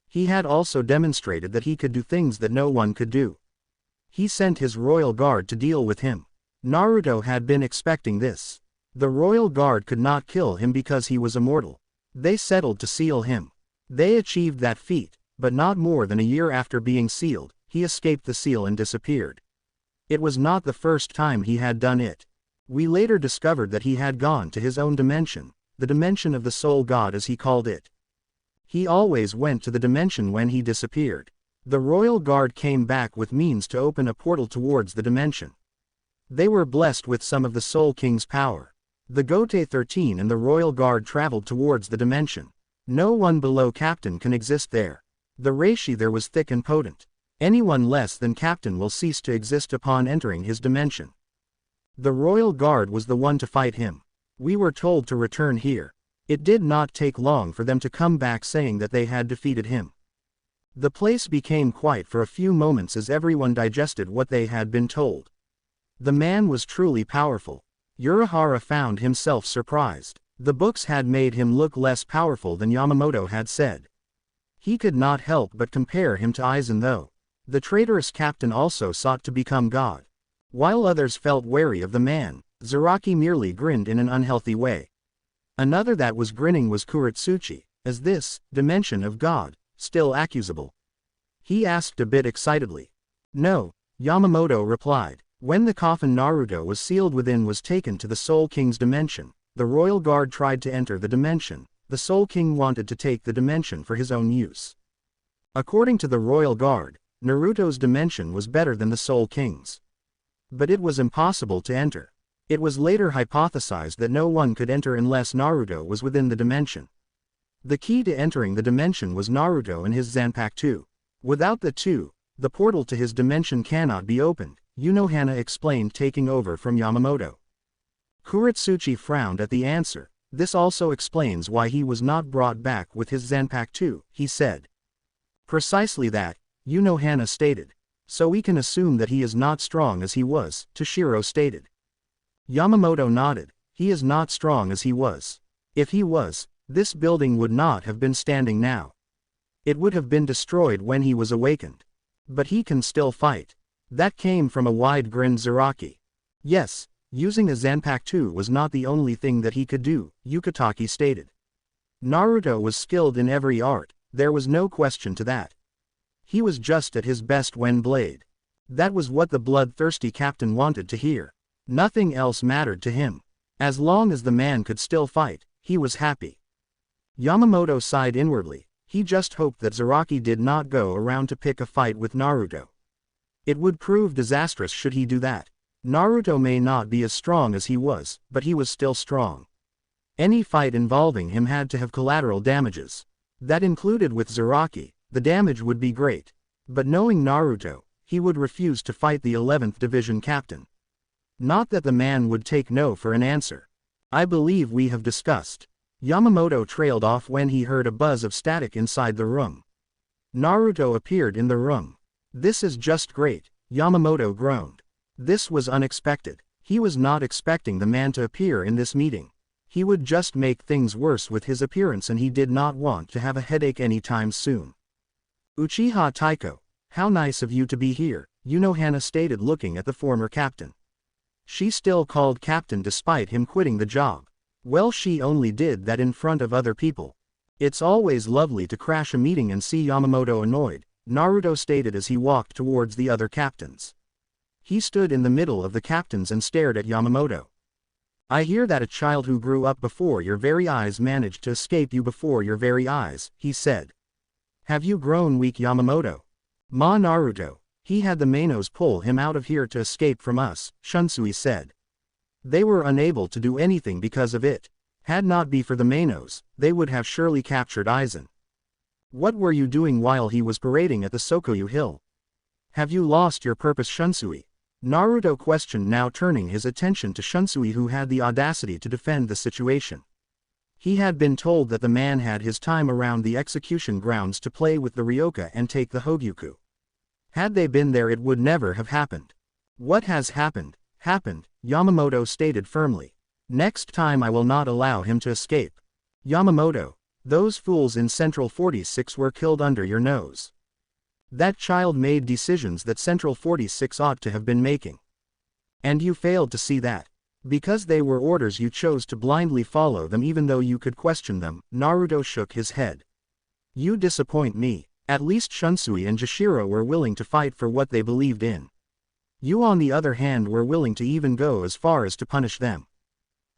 He had also demonstrated that he could do things that no one could do. He sent his royal guard to deal with him. Naruto had been expecting this. The royal guard could not kill him because he was immortal. They settled to seal him. They achieved that feat, but not more than a year after being sealed, he escaped the seal and disappeared. It was not the first time he had done it. We later discovered that he had gone to his own dimension, the dimension of the soul god as he called it. He always went to the dimension when he disappeared. The royal guard came back with means to open a portal towards the dimension. They were blessed with some of the Soul King's power. The Gote 13 and the royal guard traveled towards the dimension. No one below captain can exist there. The reishi there was thick and potent. Anyone less than captain will cease to exist upon entering his dimension. The royal guard was the one to fight him. We were told to return here. It did not take long for them to come back saying that they had defeated him. The place became quiet for a few moments as everyone digested what they had been told. The man was truly powerful. Urahara found himself surprised. The books had made him look less powerful than Yamamoto had said. He could not help but compare him to Aizen though. The traitorous captain also sought to become God. While others felt wary of the man, Zaraki merely grinned in an unhealthy way. Another that was grinning was Kuretsuchi, as this, dimension of God, still accusable? He asked a bit excitedly. No, Yamamoto replied. When the coffin Naruto was sealed within was taken to the Soul King's dimension, the royal guard tried to enter the dimension. The Soul King wanted to take the dimension for his own use. According to the royal guard, Naruto's dimension was better than the Soul King's. But it was impossible to enter. It was later hypothesized that no one could enter unless Naruto was within the dimension. The key to entering the dimension was Naruto and his Zanpakuto. Without the two, the portal to his dimension cannot be opened, Unohana explained, taking over from Yamamoto. Kuretsuchi frowned at the answer. This also explains why he was not brought back with his Zanpakuto, he said. Precisely that, Unohana stated. So we can assume that he is not strong as he was, Toshiro stated. Yamamoto nodded. He is not strong as he was. If he was, this building would not have been standing now. It would have been destroyed when he was awakened. But he can still fight. That came from a wide-grinned Zaraki. Yes, using a Zanpakuto was not the only thing that he could do, Yukitake stated. Naruto was skilled in every art, there was no question to that. He was just at his best when blade. That was what the bloodthirsty captain wanted to hear. Nothing else mattered to him. As long as the man could still fight, He was happy. Yamamoto sighed inwardly. He just hoped that Zaraki did not go around to pick a fight with Naruto. It would prove disastrous should he do that. Naruto may not be as strong as he was, but he was still strong. Any fight involving him had to have collateral damages. That included with Zaraki. The damage would be great. But knowing Naruto, he would refuse to fight the 11th Division captain. Not that the man would take no for an answer. I believe we have discussed. Yamamoto trailed off when he heard a buzz of static inside the room. Naruto appeared in the room. This is just great, Yamamoto groaned. This was unexpected. He was not expecting the man to appear in this meeting. He would just make things worse with his appearance, and he did not want to have a headache anytime soon. Uchiha Taiko, how nice of you to be here, Unohana stated, looking at the former captain. She still called captain despite him quitting the job. Well, she only did that in front of other people. It's always lovely to crash a meeting and see Yamamoto annoyed, Naruto stated as he walked towards the other captains. He stood in the middle of the captains and stared at Yamamoto. I hear that a child who grew up before your very eyes managed to escape you before your very eyes, he said. Have you grown weak, Yamamoto? Ma Naruto, he had the Mainos pull him out of here to escape from us, Shunsui said. They were unable to do anything because of it. Had not be for the Mainos, they would have surely captured Aizen. What were you doing while he was parading at the Sokoyu Hill? Have you lost your purpose, Shunsui? Naruto questioned, now turning his attention to Shunsui, who had the audacity to defend the situation. He had been told that the man had his time around the execution grounds to play with the Ryoka and take the Hogyuku. Had they been there, it would never have happened. What has happened, Yamamoto stated firmly. Next time I will not allow him to escape. Yamamoto, those fools in Central 46 were killed under your nose. That child made decisions that Central 46 ought to have been making. And you failed to see that. Because they were orders, you chose to blindly follow them even though you could question them. Naruto shook his head. You disappoint me. At least Shunsui and Jashiro were willing to fight for what they believed in. You, on the other hand, were willing to even go as far as to punish them.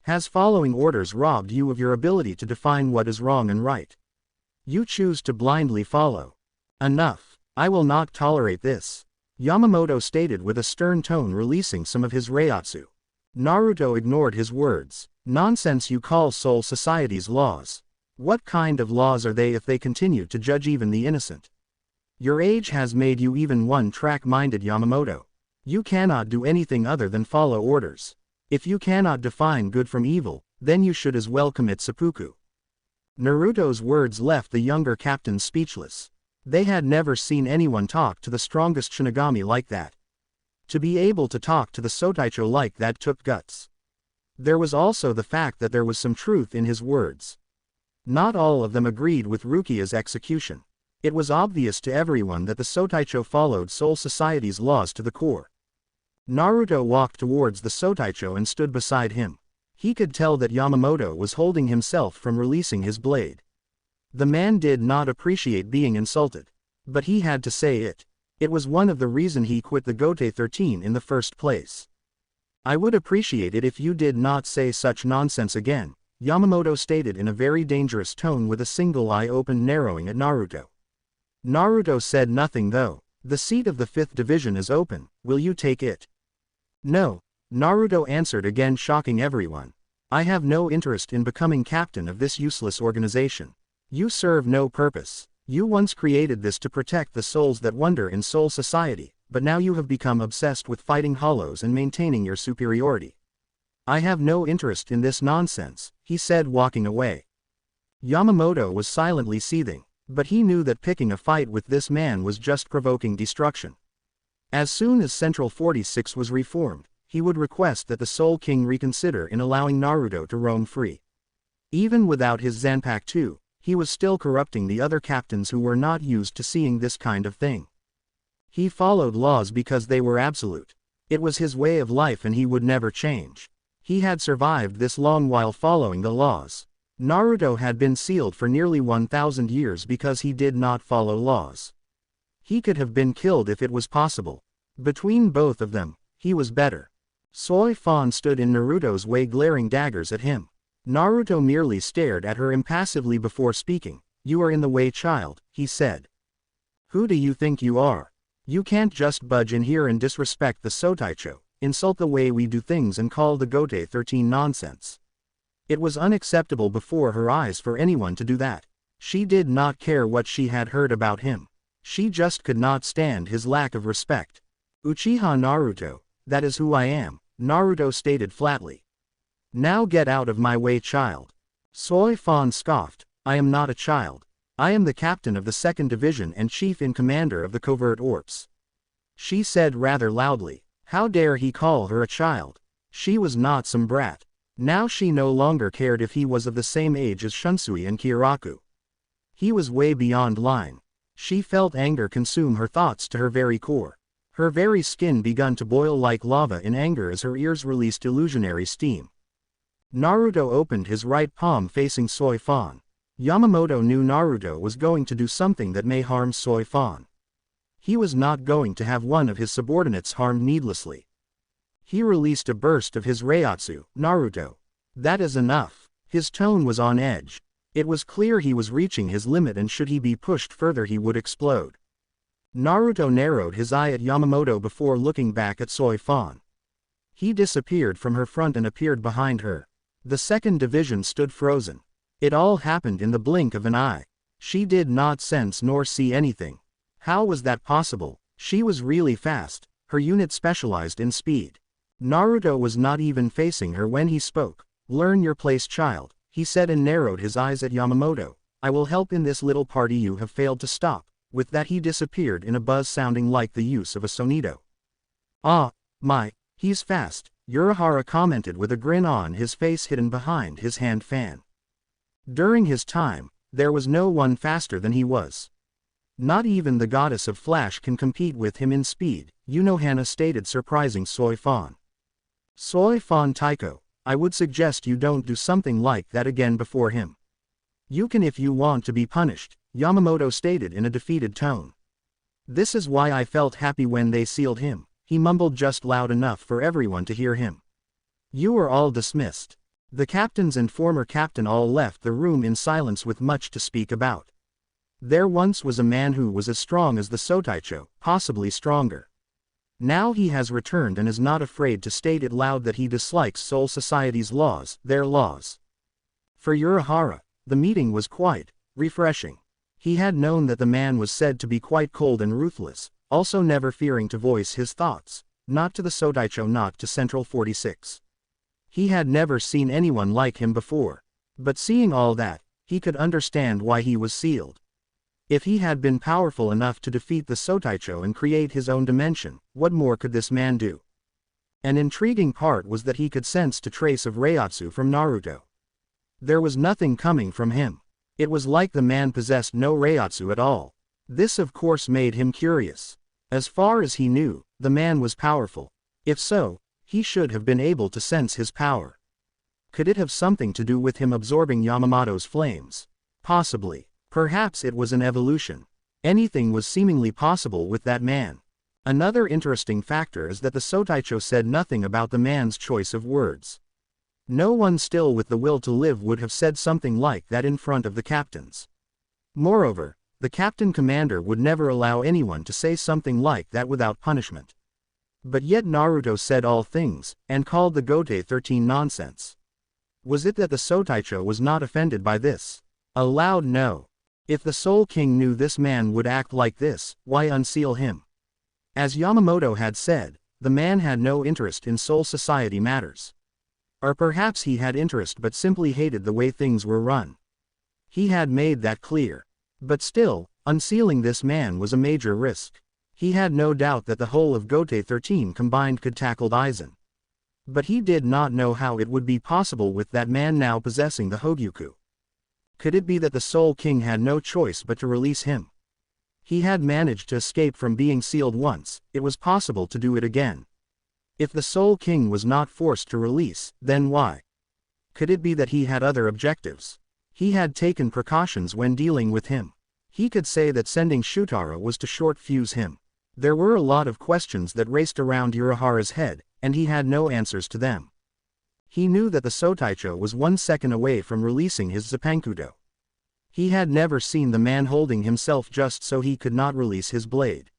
Has following orders robbed you of your ability to define what is wrong and right? You choose to blindly follow. Enough. I will not tolerate this. Yamamoto stated with a stern tone, releasing some of his Reiatsu. Naruto ignored his words. Nonsense, you call Soul Society's laws. What kind of laws are they if they continue to judge even the innocent? Your age has made you even one-track-minded, Yamamoto. You cannot do anything other than follow orders. If you cannot define good from evil, then you should as well commit seppuku. Naruto's words left the younger captains speechless. They had never seen anyone talk to the strongest Shinigami like that. To be able to talk to the Sotaicho like that took guts. There was also the fact that there was some truth in his words. Not all of them agreed with Rukia's execution. It was obvious to everyone that the Sotaicho followed Soul Society's laws to the core. Naruto walked towards the Sotaicho and stood beside him. He could tell that Yamamoto was holding himself from releasing his blade. The man did not appreciate being insulted. But he had to say it. It was one of the reasons he quit the Gote 13 in the first place. I would appreciate it if you did not say such nonsense again, Yamamoto stated in a very dangerous tone, with a single eye open, narrowing at Naruto. Naruto said nothing though. The seat of the 5th division is open, will you take it? No, Naruto answered, again shocking everyone. I have no interest in becoming captain of this useless organization. You serve no purpose. You once created this to protect the souls that wander in Soul Society, but now you have become obsessed with fighting hollows and maintaining your superiority. I have no interest in this nonsense, he said, walking away. Yamamoto was silently seething, but he knew that picking a fight with this man was just provoking destruction. As soon as Central 46 was reformed, he would request that the Soul King reconsider in allowing Naruto to roam free. Even without his Zanpakuto, he was still corrupting the other captains who were not used to seeing this kind of thing. He followed laws because they were absolute. It was his way of life and he would never change. He had survived this long while following the laws. Naruto had been sealed for nearly 1,000 years because he did not follow laws. He could have been killed if it was possible. Between both of them, he was better. Soi Fan stood in Naruto's way, glaring daggers at him. Naruto merely stared at her impassively before speaking. "You are in the way, child," he said. "Who do you think you are? You can't just budge in here and disrespect the Sotaicho, insult the way we do things and call the Gote 13 nonsense." It was unacceptable before her eyes for anyone to do that. She did not care what she had heard about him. She just could not stand his lack of respect. "Uchiha Naruto, that is who I am," Naruto stated flatly. "Now get out of my way, child." Soi Fan scoffed. "I am not a child. I am the captain of the 2nd Division and chief in commander of the covert Orps," she said rather loudly. How dare he call her a child? She was not some brat. Now she no longer cared if he was of the same age as Shunsui and Kiraku. He was way beyond line. She felt anger consume her thoughts to her very core. Her very skin began to boil like lava in anger as her ears released illusionary steam. Naruto opened his right palm facing Soi Fan. Yamamoto knew Naruto was going to do something that may harm Soi Fan. He was not going to have one of his subordinates harmed needlessly. He released a burst of his Reiatsu. "Naruto. That is enough." His tone was on edge. It was clear he was reaching his limit and should he be pushed further he would explode. Naruto narrowed his eye at Yamamoto before looking back at Soi Fan. He disappeared from her front and appeared behind her. The 2nd Division stood frozen. It all happened in the blink of an eye. She did not sense nor see anything. How was that possible? She was really fast. Her unit specialized in speed. Naruto was not even facing her when he spoke. "Learn your place, child," he said and narrowed his eyes at Yamamoto. "I will help in this little party you have failed to stop." With that he disappeared in a buzz sounding like the use of a sonido. "Ah, my, he's fast," Urahara commented with a grin on his face hidden behind his hand fan. During his time, there was no one faster than he was. Not even the goddess of Flash can compete with him in speed, Unohana stated, surprising Soi Fan. "Soi Fan Taiko, I would suggest you don't do something like that again before him. You can if you want to be punished," Yamamoto stated in a defeated tone. "This is why I felt happy when they sealed him," he mumbled just loud enough for everyone to hear him. "You are all dismissed." The captains and former captain all left the room in silence with much to speak about. There once was a man who was as strong as the Sotaicho, possibly stronger. Now he has returned and is not afraid to state it loud that he dislikes Soul Society's laws, their laws. For Urahara, the meeting was quite refreshing. He had known that the man was said to be quite cold and ruthless, also never fearing to voice his thoughts, not to the Sotaicho, not to Central 46. He had never seen anyone like him before. But seeing all that, he could understand why he was sealed. If he had been powerful enough to defeat the Sotaicho and create his own dimension, what more could this man do? An intriguing part was that he could sense a trace of Reiatsu from Naruto. There was nothing coming from him. It was like the man possessed no Reiatsu at all. This of course made him curious. As far as he knew, the man was powerful. If so, he should have been able to sense his power. Could it have something to do with him absorbing Yamamoto's flames? Possibly. Perhaps it was an evolution. Anything was seemingly possible with that man. Another interesting factor is that the Sotaicho said nothing about the man's choice of words. No one still with the will to live would have said something like that in front of the captains. Moreover, the captain commander would never allow anyone to say something like that without punishment. But yet Naruto said all things, and called the Gote 13 nonsense. Was it that the Sotaicho was not offended by this? A loud no. If the Soul King knew this man would act like this, why unseal him? As Yamamoto had said, the man had no interest in Soul Society matters. Or perhaps he had interest but simply hated the way things were run. He had made that clear. But still, unsealing this man was a major risk. He had no doubt that the whole of Gote 13 combined could tackle Aizen. But he did not know how it would be possible with that man now possessing the Hogyuku. Could it be that the Soul King had no choice but to release him? He had managed to escape from being sealed once, it was possible to do it again. If the Soul King was not forced to release, then why? Could it be that he had other objectives? He had taken precautions when dealing with him. He could say that sending Shutara was to short-fuse him. There were a lot of questions that raced around Urahara's head, and he had no answers to them. He knew that the Sotaicho was 1 second away from releasing his Zanpakuto. He had never seen the man holding himself just so he could not release his blade.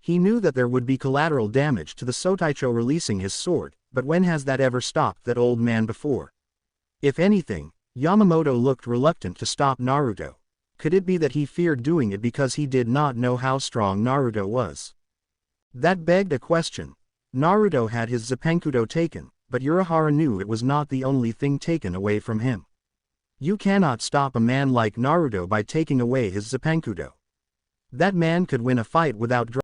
He knew that there would be collateral damage to the Sotaicho releasing his sword, but when has that ever stopped that old man before? If anything, Yamamoto looked reluctant to stop Naruto. Could it be that he feared doing it because he did not know how strong Naruto was? That begged a question. Naruto had his Zanpakuto taken, but Urahara knew it was not the only thing taken away from him. You cannot stop a man like Naruto by taking away his Zanpakuto. That man could win a fight without